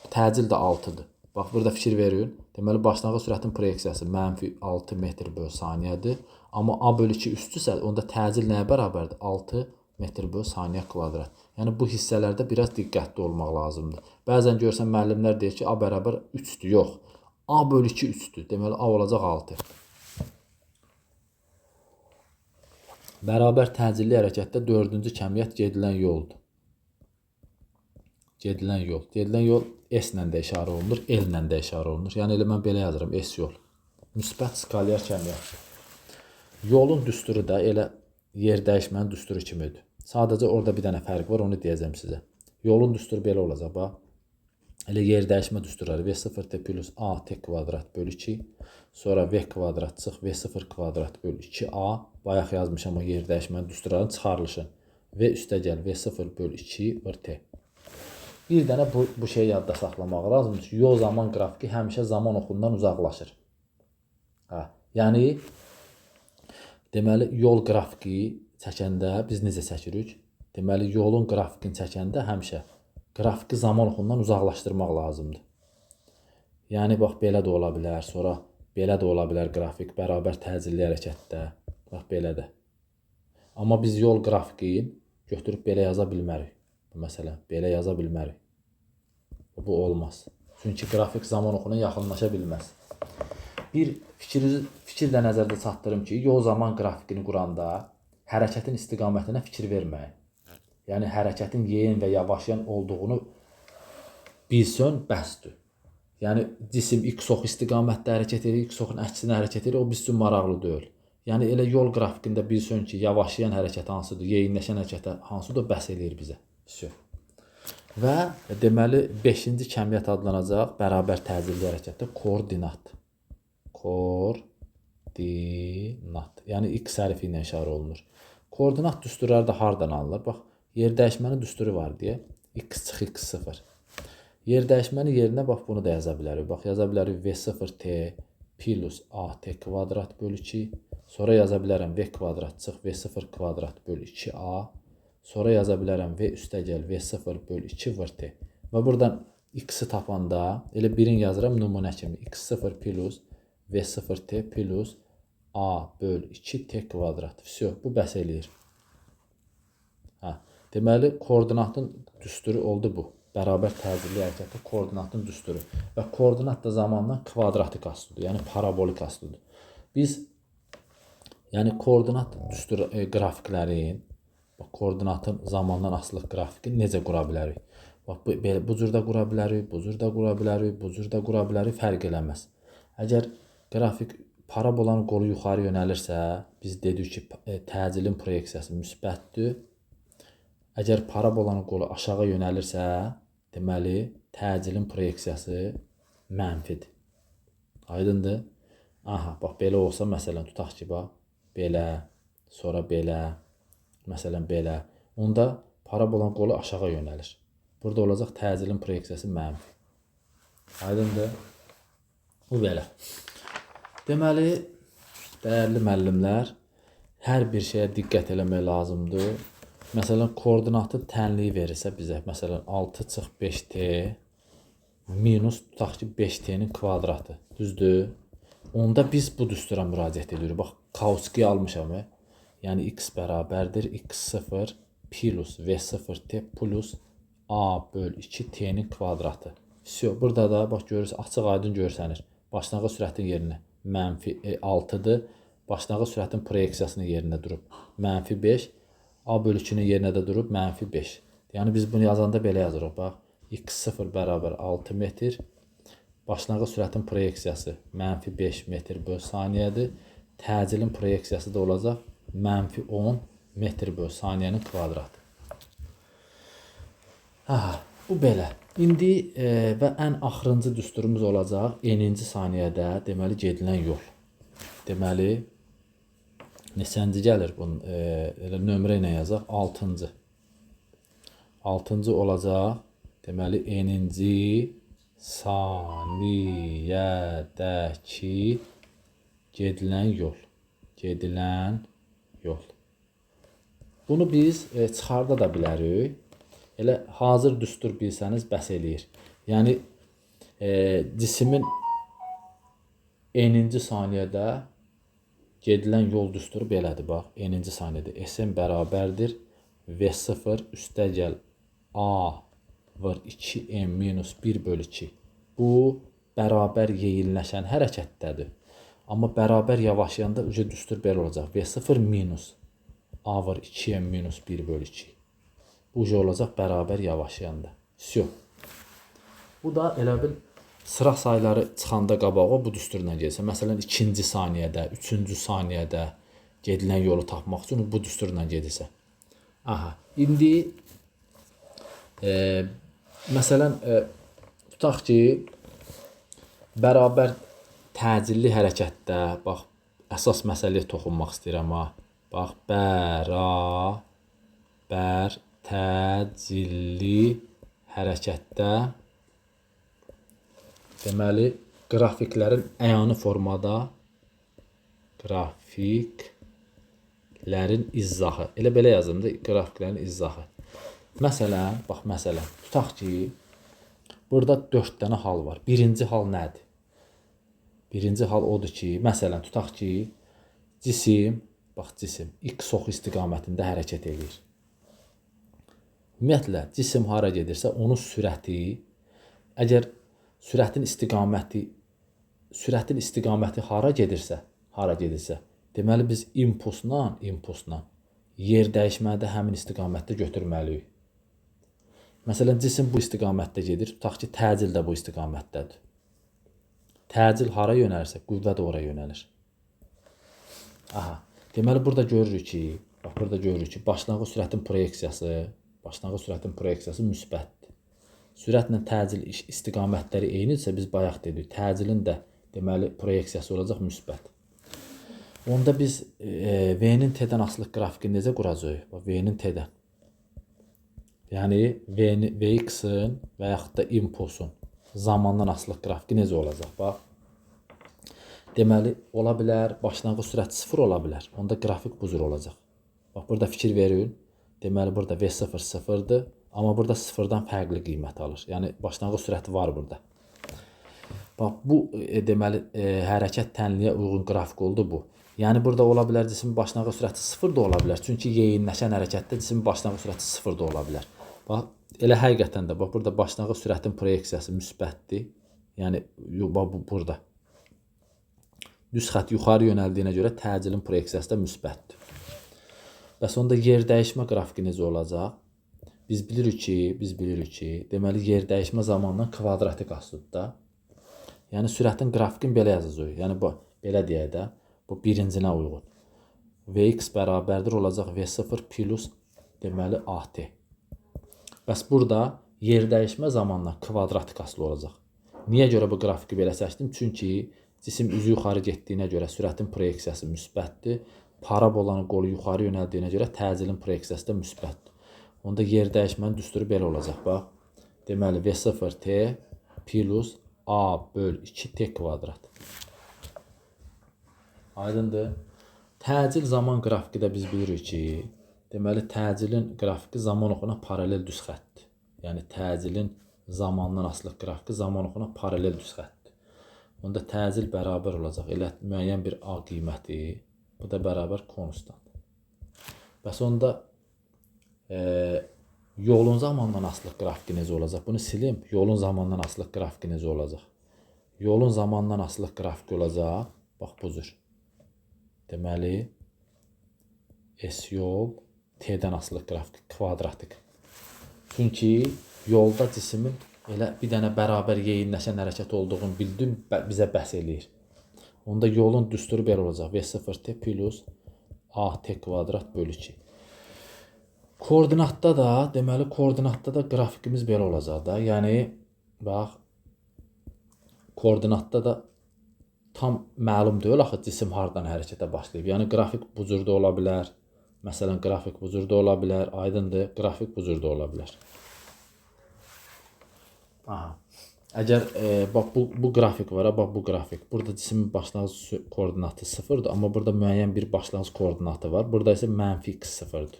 təcil də 6-dır. Bax, burada fikir verin. Deməli, başlanğıc sürətin proyeksiyası mənfi 6 metr böl saniyədir. Amma A böl 2 üstüsə, onda təcil nəyə bərabərdir? 6 metr böl saniyə kvadrat. Yəni, bu hissələrdə biraz diqqətli olmaq lazımdır. Bəzən görsən, müəllimlər deyir ki, A bərabər 3-dür. Yox. A böl 2 3-dür. Deməli, A olacaq 6. Bərabər təcilli hərəkətdə 4-cü kəmiyyət gedilən yoldur. Gedilən yol S ilə də işarə olunur, L ilə də işarə olunur. Yəni, elə mən belə yazıram, S yol. Müsbət skalyar kəmiyyət. Yolun düsturu da elə yer dəyişmənin düsturu kimidir. Sadəcə orada bir dənə fərq var, onu deyəcəm sizə. Yolun düsturu belə olacaq, bax. Elə yer dəyişmə düsturları V0t plus AT kvadrat bölü 2. Sonra V kvadrat çıx V0 kvadrat bölü 2A. Bayaq yazmışam o yer dəyişmə düsturlarının çıxarılışı. V üstə gəl V0 bölü 2 vır T. Bir dənə bu şeyi yadda saxlamaq lazımdır ki, yol zaman qrafiki həmişə zaman oxundan uzaqlaşır. Yəni, deməli, yol qrafiki çəkəndə biz necə çəkirik? Deməli, yolun qrafikini çəkəndə həmişə qrafiki zaman oxundan uzaqlaşdırmaq lazımdır. Yəni, bax, belə də ola bilər, sonra belə də ola bilər qrafik, bərabər təcilli hərəkətdə, bax, belə də. Amma biz yol qrafikiyi götürüb belə yaza bilmərik. Məsələn, belə yaza bilmərik. Bu olmaz. Çünki qrafik zaman oxuna yaxınlaşa bilməz. Bir fikir də nəzərdə çatdırım ki, yol zaman qrafikini quranda hərəkətin istiqamətinə fikir verməyin. Yəni, hərəkətin yeyin və yavaşlayan olduğunu bilsən bəsdir. Yəni, cisim x-ox istiqamətdə hərəkət edir, x-oxun əksinə hərəkət edir, o biz üçün maraqlı deyil. Yəni, elə yol qrafikində bilsən ki, yavaşlayan hərəkət hansıdır, yeyinləşən hərəkət hansıdır, bəs eləyir bizə. Və deməli, 5-ci kəmiyyət adlanacaq bərabər təcilli hərəkətdə koordinat. Koordinat. Yəni, x hərfi ilə işarə olunur. Koordinat düsturları da hardan alınır? Bax, yer dəyişmənin düsturu var deyə. X çıx x0. Yer dəyişmənin yerinə bax, bunu da yaza bilərik. Bax, yaza bilərik V0t plus AT kvadrat bölü 2. Sonra yaza bilərəm V kvadrat çıx V0 kvadrat bölü 2A. Sonra yaza bilərəm V üstə gəl V0 bölü 2 vır T. Və buradan x-i tapanda elə birini yazıram nümunə kimi. X0 plus V0t plus A bölü 2 T kvadrat. Vəsiyo, bu bəs eləyir. Deməli, koordinatın düsturu oldu bu. Bərabər təcilli hərəkətdə koordinatın düsturu. Və koordinat da zamandan kvadratik asılıdır. Yəni, parabolik asılıdır. Biz, yəni, koordinat düsturu qrafiklərin, koordinatın zamandan asılıq qrafikini necə qura bilərik? Bu cür də qura bilərik, bu cür də qura bilərik, bu cür də qura bilərik, fərq eləməz. Əgər qrafik parabolanın qolu yuxarı yönəlirsə, biz dedik ki, təcilin proyeksiyası müsbətdir. Əgər parabolanın qolu aşağı yönəlirsə, deməli, təcilin proyeksiyası mənfidir. Aydındır? Aha, bax, belə olsa, məsələn, tutaq ki, bax, belə, sonra belə, məsələn, belə. Onda parabolanın qolu aşağı yönəlir. Burada olacaq təcilin proyeksiyası mənfi. Aydındır? Bu belə. Deməli, dəyərli müəllimlər, hər bir şeyə diqqət eləmək lazımdır. Məsələn, koordinatın tənliyi verirsə bizə, məsələn, 6 çıx 5t minus, tutaq ki, 5t'nin kvadratı. Düzdür? Onda biz bu düstura müraciət edirik. Bax, Kautsky almışam. Yəni, x bərabərdir x0 plus v0t plus a böl 2 t'nin kvadratı. Burada da, bax, görürsünüz, açıq aydın görsənir. Başlanğıc sürətin yerinə mənfi 6-dır. Başlanğıc sürətin proyeksiyasının yerində durub mənfi 5. A böl 2-nin yerinə də durub mənfi 5. Yəni, biz bunu yazanda belə yazırıq. Bax, x0 bərabər 6 metr. Başlanğıc sürətin proyeksiyası mənfi 5 metr böl saniyədir. Təcilin proyeksiyası da olacaq mənfi 10 metr böl saniyənin kvadratı. Bu belə. İndi və ən axırıncı düsturumuz olacaq n-ci saniyədə deməli gedilən yol. Deməli, neçənci gəlir bunun nömrə ilə yazaq? 6-cı. 6-cı olacaq deməli n-ci saniyədəki gedilən yol. Gedilən yol. Bunu biz çıxarda da bilərik. Elə hazır düstur bilsəniz bəs eləyir. Yəni, cismin n-ci saniyədə gedilən yol düsturu belədir. Bax, n-ci saniyədə Sm bərabərdir V0 üstə gəl A vır 2M minus 1 bölü 2. Bu, bərabər yeyinləşən hərəkətdədir. Amma bərabər yavaşlayanda düstur belə olacaq. V0 minus A vır 2M minus 1 bölü 2. Bu olacaq bərabər yavaşlayanda. Bu da elə bil sıra sayları çıxanda qabağa bu düsturla gelsə. Məsələn, 2-ci saniyədə, 3-cü saniyədə gedilən yolu tapmaq üçün bu düsturla gedirsə. İndi Məsələn, tutaq ki, bərabər təcilli hərəkətdə, bax, əsas məsələyə toxunmaq istəyirəm ha. Bax, bərabər təcilli hərəkətdə deməli, qrafiklərin əyani formada qrafiklərin izahı. Elə belə yazım da, qrafiklərin izahı. Məsələn, bax, məsələn, tutaq ki, burada 4 dənə hal var. Birinci hal nədir? Birinci hal odur ki, məsələn, tutaq ki, cisim, bax, cisim x ox istiqamətində hərəkət edir. Ümumiyyətlə, cisim hara gedirsə, onun sürəti, əgər sürətin istiqaməti hara gedirsə, deməli, biz impulsla yer dəyişmədə həmin istiqamətdə götürməliyik. Məsələn, cisim bu istiqamətdə gedir, tutaq ki, təcil də bu istiqamətdədir. Təcil hara yönəlirsə, qüvvə də ora yönəlir. Aha, deməli, burada görürük ki, başlanğıc sürətin proyeksiyası müsbətdir. Sürətlə təcil istiqamətləri eynidirsə, biz bayaq dedik, təcilin də deməli proyeksiyası olacaq müsbət. Onda biz V-nin T-dən asılıq qrafikini necə quracağıq? V-nin T-dən. Yəni Vx-in və yaxud da impulsun zamandan asılıq qrafiki necə olacaq? Bax. Deməli, ola bilər, başlanğıc sürət 0 ola bilər. Onda qrafik bu cür olacaq. Bax, burada fikir verin. Deməli, burada V0 0-dır. Amma burada 0-dan fərqli qiymət alır. Yəni, başlanğıc sürəti var burada. Bax, bu deməli, hərəkət tənliyə uyğun qrafik oldu bu. Yəni, burada ola bilər, cismin başlanğıc sürəti 0 da ola bilər. Çünki yeyinləşən hərəkətdə cismin başlanğıc sürəti 0 da ola bilər. Bax, elə həqiqətən də, bax, burada başlanğıc sürətin proyeksiyası müsbətdir. Yəni, burada. Düz xət yuxarı yönəldiyinə görə təcilin proyeksiyası da müsbətdir. Bəs onda yer dəyişmə qrafiki necə olacaq? Biz bilirik ki, deməli, yer dəyişmə zamanla kvadratik asılıdır. Yəni, sürətin qrafikini belə yazacaq. Yəni, belə deyək də, bu birincinə uyğun. Vx bərabərdir olacaq V0 plus deməli AT. Bəs burada yer dəyişmə zamanla kvadratik asılı olacaq. Niyə görə bu qrafiki belə seçdim? Çünki cisim üzü yuxarı getdiyinə görə sürətin proyeksiyası müsbətdir. Parabolanın qolu yuxarı yönəldiyinə görə təcilin proyeksiyası da müsbətdir. Onda yer dəyişmənin düsturu belə olacaq. Bax, deməli V0T plus A böl 2T kvadrat. Aydındır. Təcil zaman qrafiki də biz bilirik ki, deməli, təcilin qrafiki zaman oxuna paralel düz xətdir. Yəni, təcilin zamandan asılıq qrafiki zaman oxuna paralel düz xətdir. Onda təcil bərabər olacaq. Elə müəyyən bir A qiyməti, bu da bərabər konstant. Bəs onda yolun zamandan asılıq qrafiki necə olacaq? Bunu silim. Yolun zamandan asılıq qrafiki necə olacaq? Yolun zamandan asılıq qrafiki olacaq. Bax, bu cür. Deməli, S yol T-dən asılıq qrafiki kvadratik. Çünki yolda cismin elə bir dənə bərabər yeyinləşən hərəkət olduğunu bildim, bizə bəhs eləyir. Onda yolun düsturu belə olacaq. V0T plus AT kvadrat böl 2. Koordinatda da, deməli, koordinatda da qrafikimiz belə olacaq da. Yəni, bax, koordinatda da tam məlum deyil, axı cisim hardan hərəkətə başlayıb. Yəni, qrafik bu cür də ola bilər. Məsələn, qrafik bu cür də ola bilər. Aydındır, qrafik bu cür də ola bilər. Aha. Əgər, bax, bu qrafik var, bax, bu qrafik. Burada cismin başlanğıc koordinatı 0-dır, amma burada müəyyən bir başlanğıc koordinatı var. Burada isə mənfi x0-dır.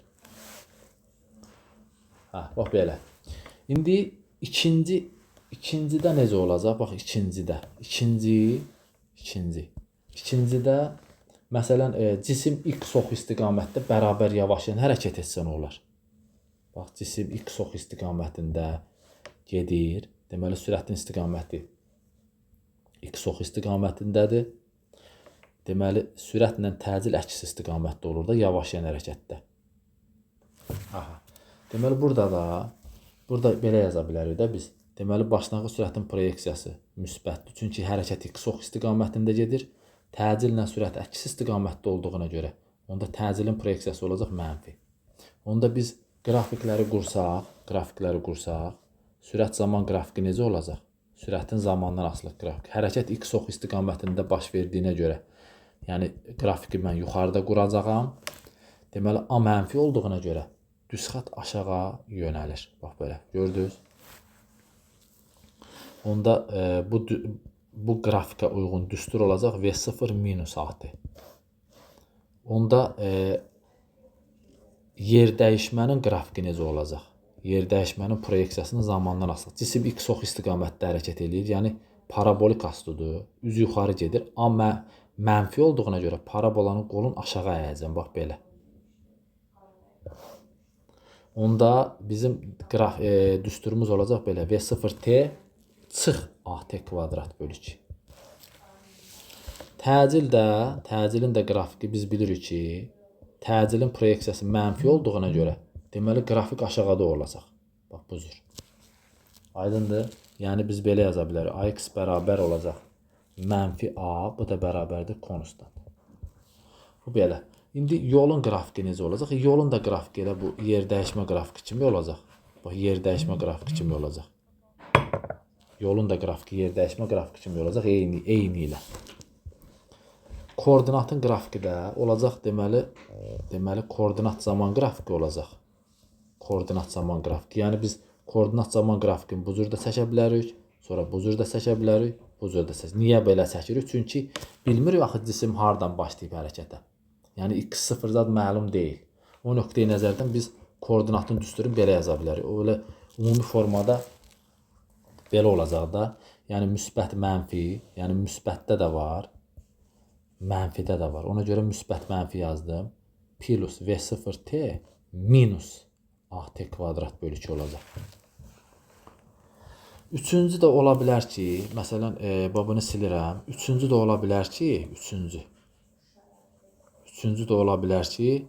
Hə, bax, belə. İndi ikincidə necə olacaq? Bax, İkincidə, məsələn, cisim x ox istiqamətdə bərabər yavaşlayan hərəkət etsə nə olar? Bax, cisim x ox istiqamətində gedir. Deməli, sürətin istiqaməti x ox istiqamətindədir. Deməli, sürətlə təcil əks istiqamətdə olur da, yavaşlayan hərəkətdə. Aha. Deməli, burada belə yaza bilərik də biz. Deməli, başlanğıc sürətin proyeksiyası müsbətdir. Çünki hərəkət x ox istiqamətində gedir. Təcillə sürət əks istiqamətdə olduğuna görə, onda təcilin proyeksiyası olacaq mənfi. Onda biz qrafikləri qursaq, qrafikləri qursaq, sürət zaman qrafiki necə olacaq? Sürətin zamandan asılı qrafik. Hərəkət x ox istiqamətində baş verdiyinə görə, yəni qrafiki mən yuxarıda quracağam. Deməli, A mənfi olduğuna görə düz xətt aşağı yönəlir. Bax belə, gördünüz? Onda bu qrafikə uyğun düstur olacaq V0 minus AT. Onda yer dəyişmənin qrafiki necə olacaq? Yer dəyişmənin proyeksiyasını zamandan asılı. Cisim x ox istiqamətdə hərəkət edir. Yəni parabolik astıdır. Üzü yuxarı gedir. A mənfi olduğuna görə parabolanın qolun aşağı əyəcəm. Bax belə. Onda bizim düsturumuz olacaq belə. V0t çıx AT kvadrat bölü 2. Təcilin də qrafiki biz bilirik ki, təcilin proyeksiyası mənfi olduğuna görə deməli qrafik aşağıda olacaq. Bax bu cür. Aydındır? Yəni biz belə yaza bilərik. AX bərabər olacaq mənfi A, bu da bərabərdir konstant. Bu belə. İndi yolun qrafiki necə olacaq? Yolun da qrafiki elə bu yer dəyişmə qrafiki kimi olacaq. Bax yer dəyişmə qrafiki kimi olacaq. Yolun da qrafiki yer dəyişmə qrafiki kimi olacaq eyni ilə. Koordinatın qrafiki də olacaq deməli koordinat zaman qrafiki olacaq. Koordinat zaman qrafiki. Yəni biz koordinat zaman qrafikini bu cür də çəkə bilərik, sonra bu cür də çəkə bilərik, bu cür də çəkə. Niyə belə çəkirik? Çünki bilmirik axı cisim hardan başlayıb hərəkətə. Yəni x0 zad məlum deyil. O nöqteyi nəzərdən biz koordinatın düsturunu belə yaza bilərik. Öyle ümumi formada belə olacaq da. Yəni müsbət mənfi, yəni müsbətdə də var, mənfidə də var. Ona görə müsbət mənfi yazdım. Plus V0t minus AT kvadrat bölü 2 olacaq. Üçüncü də ola bilər ki, məsələn, bunu silirəm. Üçüncü də ola bilər ki, üçüncü də ola bilər ki,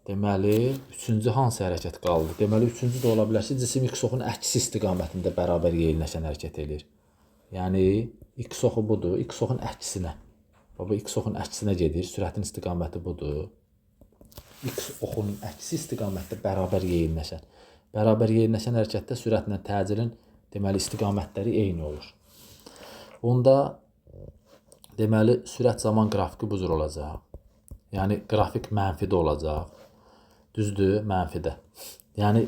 deməli, üçüncü hansı hərəkət qaldı? Deməli, üçüncü də ola bilər ki, cisim x oxun əksi istiqamətində bərabər yeyinləşən hərəkət edir. Yəni, x oxu budur, x oxun əksinə. Baba, x oxun əksinə gedir, sürətin istiqaməti budur. X oxunun əksi istiqamətdə bərabər yeyinləşən. Bərabər yeyinləşən hərəkətdə sürətlə təcilin deməli istiqamətləri eyni olur. Onda deməli sürət zaman qrafiki bu cür olacaq. Yəni qrafik mənfidə olacaq. Düzdür, mənfidə. Yəni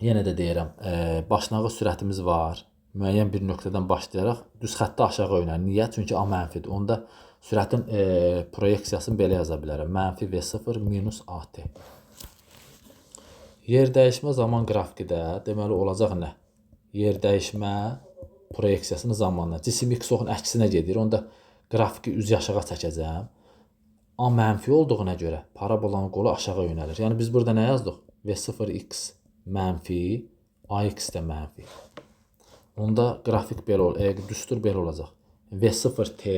yenə də deyirəm, başlanğıc sürətimiz var. Müəyyən bir nöqtədən başlayaraq düz xəttə aşağı yönəlir. Niyə? Çünki A mənfidir. Onda sürətin proyeksiyasını belə yaza bilərəm. Mənfi V0 minus AT. Yer dəyişmə zaman qrafiki də deməli olacaq nə? Yer dəyişmə proyeksiyasını zamanla. Cisim x oxun əksinə gedir. Onda qrafiki üz aşağı çəkəcəm. A mənfi olduğuna görə parabolanın qolu aşağı yönəlir. Yəni biz burada nə yazdıq? V0x mənfi, AX də mənfi. Onda qrafik belə düstur belə olacaq. V0t,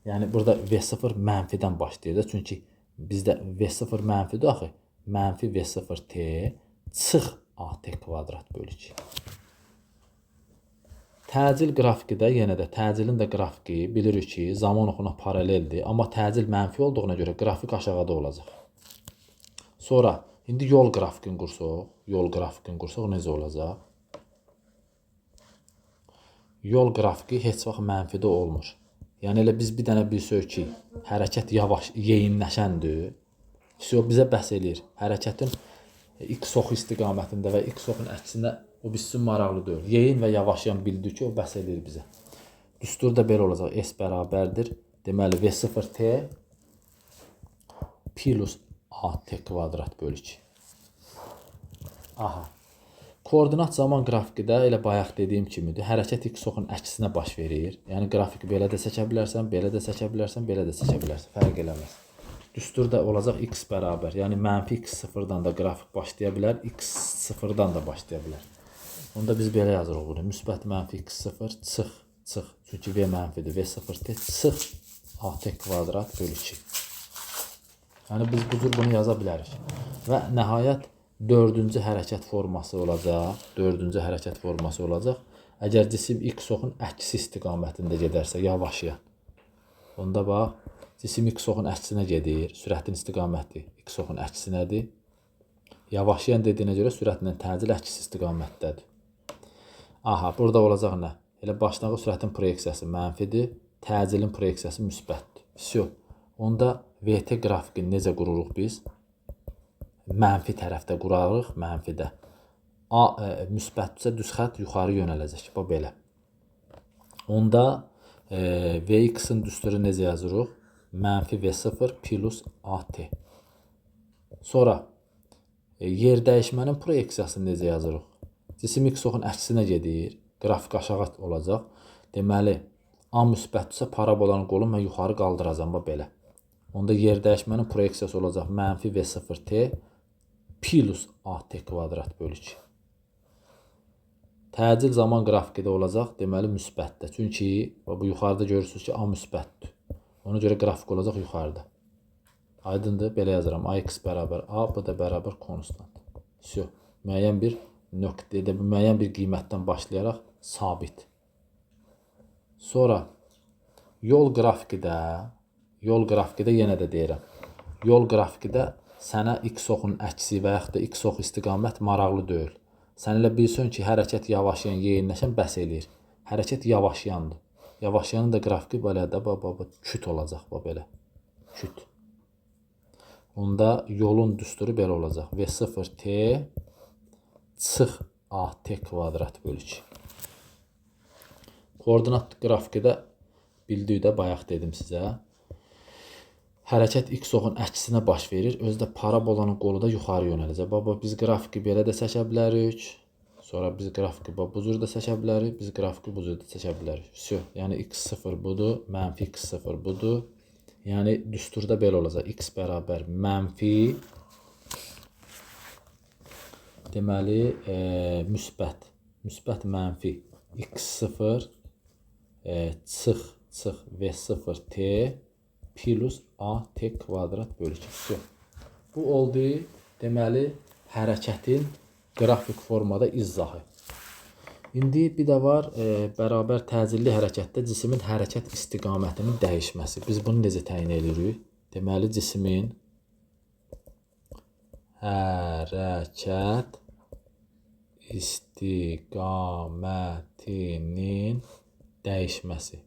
yəni burada V0 mənfidən başlayır da. Çünki bizdə V0 mənfidir axı. Mənfi V0t çıx AT kvadrat bölü 2. Təcil qrafiki də yenə də təcilin də qrafiki bilirik ki, zaman oxuna paraleldir. Amma təcil mənfi olduğuna görə qrafik aşağıda olacaq. Sonra indi yol qrafikini qursaq necə olacaq? Yol qrafiki heç vaxt mənfidə olmur. Yəni elə biz bir dənə bilsək ki, hərəkət yavaş yeyinləşəndir. Bizə bəhs eləyir. Hərəkətin x oxu istiqamətində və x oxun əksində o biz üçün maraqlı deyil. Yeyin və yavaşlayan bildir ki, o bəhs eləyir bizə. Düstur da belə olacaq. S bərabərdir. Deməli V0t plus AT kvadrat bölü 2. Aha. Koordinat zaman qrafiki də elə bayaq dediyim kimidir. Hərəkət x oxun əksinə baş verir. Yəni qrafiki belə də çəkə bilərsən, belə də çəkə bilərsən, belə də çəkə bilərsən. Fərq eləməz. Düstur da olacaq x bərabər. Yəni mənfi x0-dan da qrafik başlaya bilər, x0-dan da başlaya bilər. Onda biz belə yazırıq bunu. Müsbət mənfi x0 çıx. Çünki v mənfidir. V0t çıx AT kvadrat bölü 2. Yəni biz bu cür bunu yaza bilərik. Və nəhayət dördüncü hərəkət forması olacaq. Əgər cisim x oxun əksi istiqamətində gedərsə, yavaşlayan. Onda bax, cisim x oxun əksinə gedir. Sürətin istiqaməti x oxun əksinədir. Yavaşlayan dediyinə görə sürətlə təcil əks istiqamətdədir. Aha, burada olacaq nə? Elə başlanğıc sürətin proyeksiyası mənfidir, təcilin proyeksiyası müsbətdir. Vəsiyo. Onda VT qrafikini necə qururuq biz? Mənfi tərəfdə qurarıq, mənfidə. Müsbətdirsə düz xətt yuxarı yönələcək. Bu belə. Onda Vx-in düsturu necə yazırıq? Mənfi V0 plus AT. Sonra yer dəyişmənin proyeksiyasını necə yazırıq? Cisim x-oxun əksinə gedir. Qrafik aşağı olacaq. Deməli, A müsbətdirsə parabolanın qolunu mən yuxarı qaldıracam. Belə. Onda yer dəyişmənin proyeksiyası olacaq. Mənfi V0T plus AT kvadrat bölü 2. Təcil zaman qrafiki də olacaq. Deməli, müsbətdir. Çünki bu yuxarıda görürsünüz ki, A müsbətdir. Ona görə qrafik olacaq yuxarıda. Aydındır. Belə yazıram. AX bərabər A, bu da bərabər konstant. Vəsiyo. Müəyyən bir nöqtədə, müəyyən bir qiymətdən başlayaraq sabit. Sonra yol qrafikidə yenə də deyirəm. Yol qrafikidə sənə x-oxun əksi və yaxud da x-ox istiqamət maraqlı deyil. Sən elə bilsən ki, hərəkət yavaşlayan, yeyinləşən bəs eləyir. Hərəkət yavaşlayandır. Yavaşlayanın da qrafiki belə də küt olacaq. Belə. Küt. Onda yolun düsturu belə olacaq. V0T çıx AT kvadrat bölü 2. Koordinat qrafikidə bildiyi də bayaq dedim sizə. Hərəkət x-oxun əksinə baş verir. Özü də parabolanın qolu da yuxarı yönələcək. Biz qrafiki belə də çəkə bilərik. Sonra biz qrafiki bu cür də çəkə bilərik. Biz qrafiki bu cür də çəkə bilərik. Vəsiyo. Yəni x0 budur, mənfi x0 budur. Yəni düsturda belə olacaq. X bərabər mənfi. Deməli, müsbət. Müsbət mənfi x0 çıx V0T plus AT kvadrat bölü 2. Bu oldu, deməli, hərəkətin qrafik formada izahı. İndi bir də var, bərabər təcilli hərəkətdə cismin hərəkət istiqamətinin dəyişməsi. Biz bunu necə təyin edirik? Deməli, cismin hərəkət istiqamətinin dəyişməsi.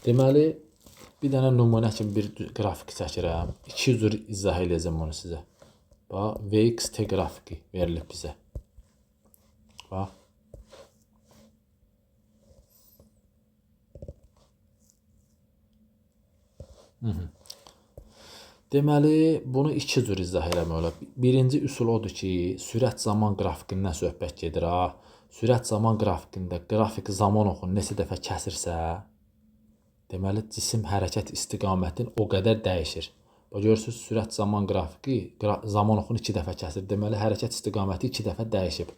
Deməli, bir dənə nümunə kimi bir qrafik çəkirəm. İki cür izah edəcəm onu sizə. Bax, VXT qrafiki verilib bizə. Bax. Deməli, bunu iki cür izah eləmək olar. Birinci üsul odur ki, sürət zaman qrafikindən söhbət gedir. Sürət zaman qrafikində qrafik zaman oxunu neçə dəfə kəsirsə, deməli, cisim hərəkət istiqamətin o qədər dəyişir. Görürsünüz, sürət zaman qrafiki zaman oxunu 2 dəfə kəsir. Deməli, hərəkət istiqaməti 2 dəfə dəyişib.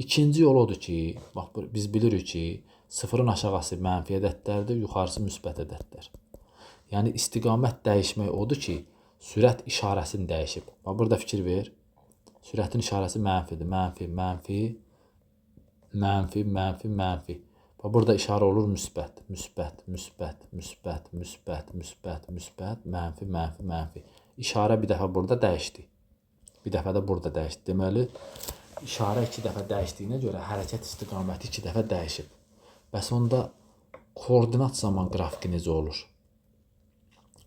İkinci yol odur ki, biz bilirik ki, sıfırın aşağısı mənfi ədədlərdir, yuxarısı müsbət ədədlər. Yəni, istiqamət dəyişmək odur ki, sürət işarəsini dəyişib. Burada fikir ver. Sürətin işarəsi mənfidir. Mənfi, mənfi, mənfi, mənfi, mənfi. Burada işarə olur müsbət, müsbət, müsbət, müsbət, müsbət, müsbət, müsbət, mənfi, mənfi, mənfi. İşarə bir dəfə burada dəyişdi. Bir dəfə də burada dəyişdi. Deməli, işarə 2 dəfə dəyişdiyinə görə hərəkət istiqaməti 2 dəfə dəyişib. Bəs onda koordinat zaman qrafiki necə olur?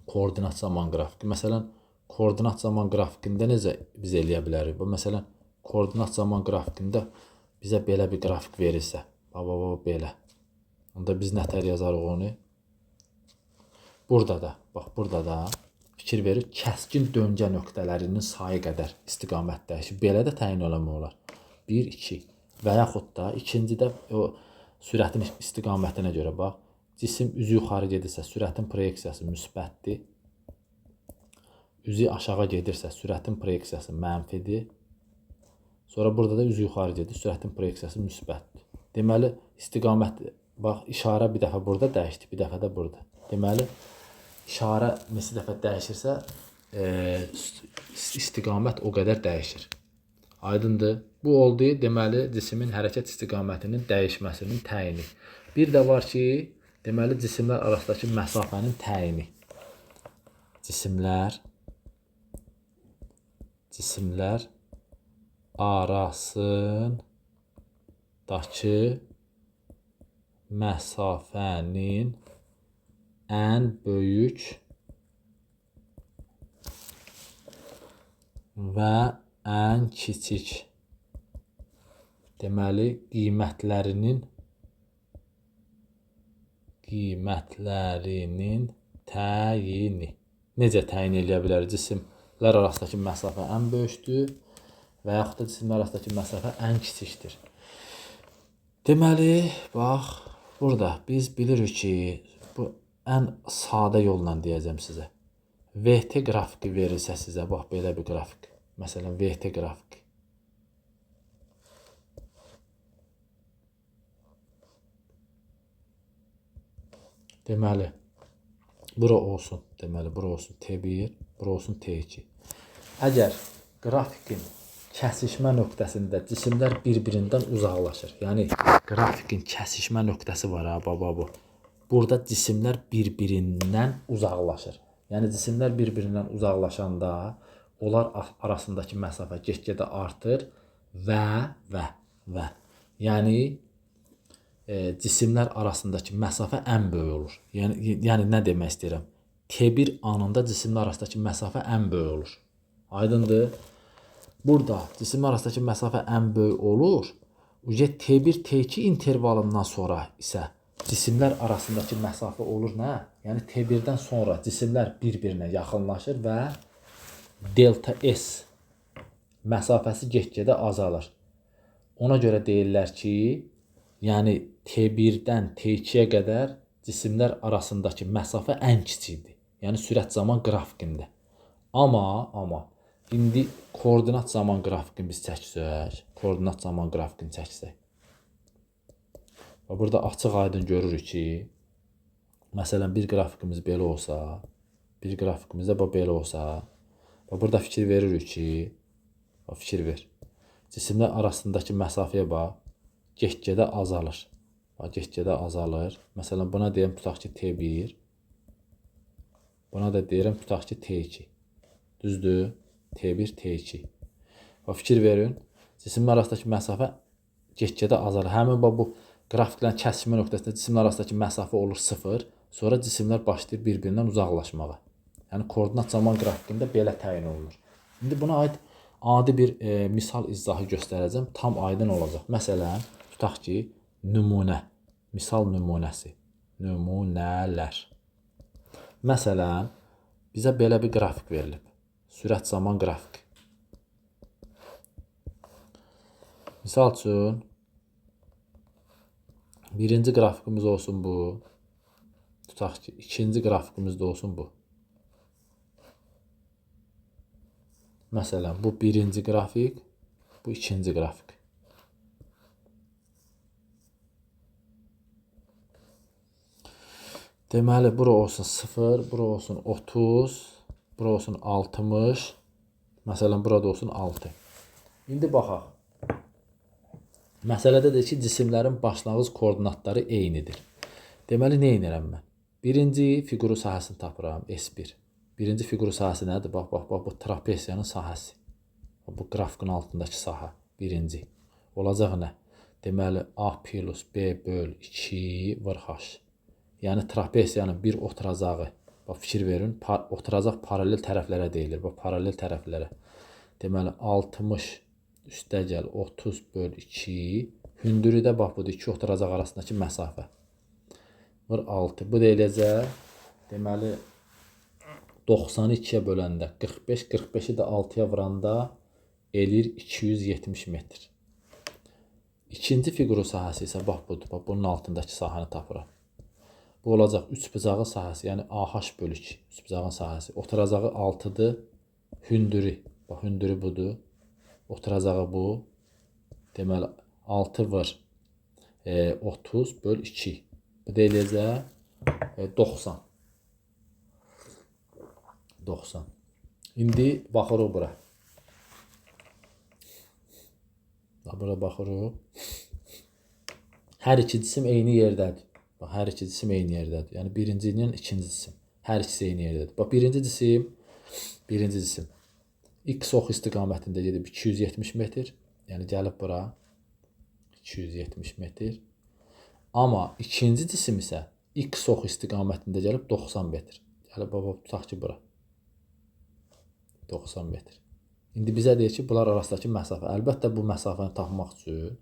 Koordinat zaman qrafiki. Məsələn, koordinat zaman qrafikində necə biz eləyə bilərik? Məsələn, koordinat zaman qrafikində bizə belə bir qrafik verirsə, belə. Onda biz nətər yazarıq onu? Burada da, bax, burada da fikir verir, kəskin döngə nöqtələrinin sayı qədər istiqamət dəyişir. Belə də təyin eləmək olar. 1, 2 və yaxud da ikincidə o sürətin istiqamətinə görə, bax, cisim üzü yuxarı gedirsə, sürətin proyeksiyası müsbətdir. Üzü aşağı gedirsə, sürətin proyeksiyası mənfidir. Sonra burada da üzü yuxarı gedir, sürətin proyeksiyası müsbətdir. Deməli, istiqamət, bax, işarə bir dəfə burada dəyişdi, bir dəfə də burada. Deməli, işarə neçə dəfə dəyişirsə, istiqamət o qədər dəyişir. Aydındır. Bu oldu, deməli, cismin hərəkət istiqamətinin dəyişməsinin təyini. Bir də var ki, deməli, cisimlər arasındakı məsafənin təyini. Cisimlər cisimlər arasındakı məsafənin ən böyük və ən kiçik deməli qiymətlərinin təyini. Necə təyin edə bilərik? Cisimlər arasındakı məsafə ən böyükdür və yaxud da cisimlər arasındakı məsafə ən kiçikdir. Deməli, bax, burada biz bilirik ki, bu ən sadə yolla deyəcəm sizə. VT qrafiki verilsə sizə, bax, belə bir qrafik. Məsələn, VT qrafiki. Deməli, bura olsun, bura olsun T1, bura olsun T2. Əgər qrafikin kəsişmə nöqtəsində cisimlər bir-birindən uzaqlaşır. Yəni, qrafikin kəsişmə nöqtəsi var, baba bu. Burada cisimlər bir-birindən uzaqlaşır. Yəni, cisimlər bir-birindən uzaqlaşanda onlar arasındakı məsafə get-gedə artır və. Yəni, cisimlər arasındakı məsafə ən böyük olur. Yəni nə demək istəyirəm? T1 anında cisimlər arasındakı məsafə ən böyük olur. Aydındır? Burada cisimlər arasındakı məsafə ən böyük olur. T1, T2 intervalından sonra isə cisimlər arasındakı məsafə olur nə? Yəni T1-dən sonra cisimlər bir-birinə yaxınlaşır və delta S məsafəsi get-gedə azalır. Ona görə deyirlər ki, yəni T1-dən T2-yə qədər cisimlər arasındakı məsafə ən kiçikdir. Yəni sürət zaman qrafikində. Amma indi koordinat zaman grafikini biz çəksək, burada açıq aydın görürük ki, məsələn bir qrafikimiz belə olsa, bir qrafikimiz də belə olsa, burada fikir veririk ki, cisimlər arasındakı məsafəyə bax, get-gedə azalır. Məsələn, buna deyəm, tutaq ki, T1. Buna da deyirəm, tutaq ki, T2. Düzdür? T1, T2. Fikir verin, cisimlər arasındakı məsafə get-gedə azalır. Həmin bu qrafiklərin kəsişmə nöqtəsində cisimlər arasındakı məsafə olur 0. Sonra cisimlər başlayır bir-birindən uzaqlaşmağa. Yəni, koordinat zaman qrafikində belə təyin olunur. İndi buna aid adi bir misal izahı göstərəcəm. Tam aydın olacaq. Məsələn, tutaq ki, misal nümunəsi. Nümunələr. Məsələn, bizə belə bir qrafik verilib. Sürət zaman qrafiki. Misal üçün, birinci qrafikimiz olsun bu. Tutaq ki, ikinci qrafikimiz də olsun bu. Məsələn, bu birinci qrafik, bu ikinci qrafik. Deməli, bura olsun 0, bura olsun 30, bura olsun 60, məsələn, burada olsun 6. İndi baxaq. Məsələdə deyir ki, cisimlərin başlanğıc koordinatları eynidir. Deməli, nə edirəm mən? Birinci fiquru sahəsini tapıram, S1. Birinci fiquru sahəsi nədir? Bax, bu trapesiyanın sahəsi. Bu qrafikin altındakı sahə, birinci. Olacaq nə? Deməli, A plus B böl 2 var H. Yəni, trapesiyanın bir oturacağı, bax, fikir verin, oturacaq paralel tərəflərə deyilir, bax, paralel tərəflərə. Deməli, 60 üstəgəl 30 böl 2, hündürlükdə, bax, budur, iki oturacaq arasındakı məsafə. Var 6, bu da eləcək, deməli, 92-yə böləndə 45, 45-i də 6-ya vuranda eləyir 270 metr. İkinci fiquru sahəsi isə, bax, budur, bax, bunun altındakı sahəni tapıram. Bu olacaq 3 bucağın sahəsi, yəni AH bölü 2, 3 bucağın sahəsi. Oturacağı 6-dır, hündürü, bax, hündürü budur, oturacağı bu, deməli, 6 var 30 böl 2, bu da eləyəcək 90. 90. İndi baxırıq bura. Bura baxırıq. Hər iki cisim eyni yerdədir. Bax, hər iki cisim eyni yerdədir. Yəni, birinci ilə ikinci cisim. Hər ikisi eyni yerdədir. Bax, birinci cisim. X ox istiqamətində gedib 270 metr. Yəni gəlib bura 270 metr. Amma ikinci cisim isə X ox istiqamətində gəlib 90 metr. Gəlib baba tutaq ki bura 90 metr. İndi bizə deyir ki, bunlar arasındakı məsafə. Əlbəttə bu məsafəni tapmaq üçün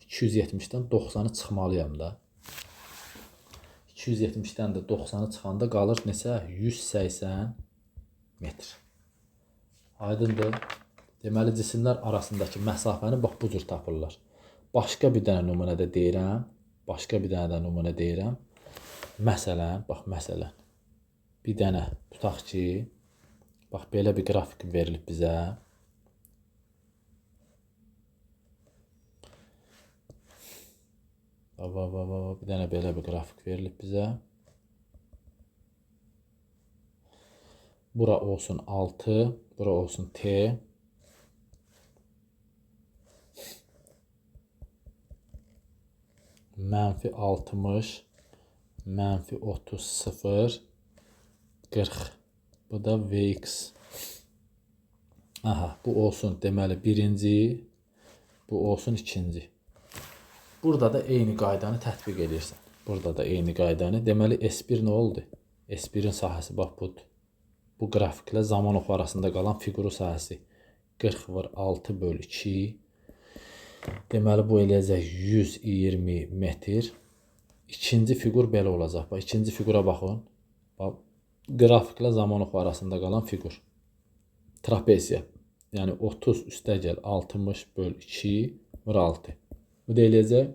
270-dən 90-ı çıxmalıyam da. 270-dən də 90-ı çıxanda qalır neçə? 180 metr. Aydındır. Deməli, cisimlər arasındakı məsafəni bax bu cür tapırlar. Başqa bir dənə nümunədə deyirəm. Məsələn, bax məsələn. Bir dənə tutaq ki, bax belə bir qrafik verilib bizə. Bir dənə belə bir qrafik verilib bizə. Bura olsun 6, bura olsun T. -60, -30, 0, 40. Bu da Vx. Aha, bu olsun deməli birinci, bu olsun ikinci. Burada da eyni qaydanı tətbiq edirsən. Deməli S1 nə oldu? S1-in sahəsi bax budur. Bu qrafiklə zaman oxu arasında qalan fiquru sahəsi 40/6/2. Deməli bu eləyəcək 120 metr. İkinci fiqur belə olacaq. Bax ikinci fiqura baxın. Bax qrafiklə zaman oxu arasında qalan fiqur. Trapeziya. Yəni 30 üstəgəl 60/2 vur 6. Bu da eləyəcək.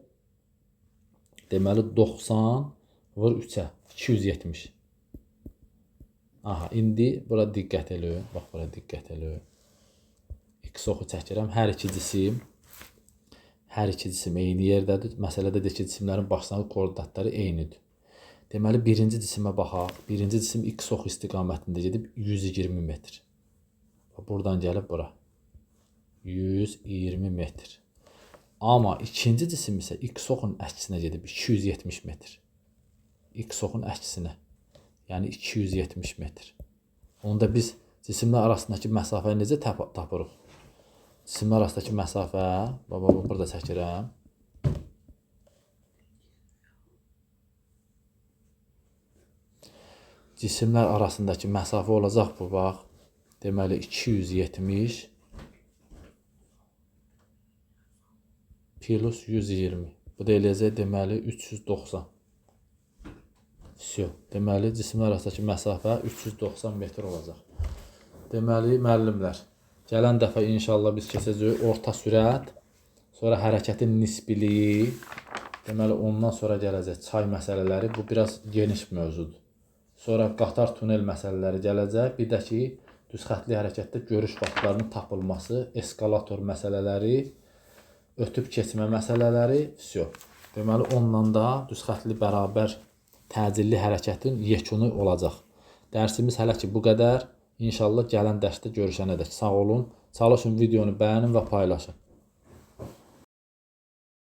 Deməli 90 vur 3-ə 270. Aha, indi bura diqqət eləyin. Bax bura diqqət eləyin. X oxu çəkirəm. Hər iki cisim eyni yerdədir. Məsələdə də ki, cisimlərin başlanğıc koordinatları eynidir. Deməli birinci cisimə baxaq. Birinci cisim X oxu istiqamətində gedib 120 metr. Buradan gəlib bura 120 metr. Amma ikinci cisim isə X oxun əksinə gedib 270 metr. X oxun əksinə. Yəni 270 metr. Onda biz cisimlər arasındakı məsafəni necə tapırıq? Cisimlər arasındakı məsafə, burada çəkirəm. Cisimlər arasındakı məsafə olacaq bu, bax. Deməli 270 plus 120. Bu da eləyəcək deməli 390. Deməli cisimlər arasındakı məsafə 390 metr olacaq. Deməli müəllimlər, gələn dəfə inşallah biz keçəcəyik orta sürət, sonra hərəkətin nisbiliyi, deməli ondan sonra gələcək çay məsələləri. Bu biraz geniş mövzudur. Sonra qatar tunel məsələləri gələcək. Bir də ki, düz xəttli hərəkətdə görüş vaxtlarının tapılması, eskalator məsələləri, ötüb keçmə məsələləri, Deməli ondan da düz xəttli bərabər təcilli hərəkətin yekunu olacaq. Dərsimiz hələ ki bu qədər. İnşallah gələn dərsdə görüşənədək sağ olun. Çalışın videonu bəyənin və paylaşın.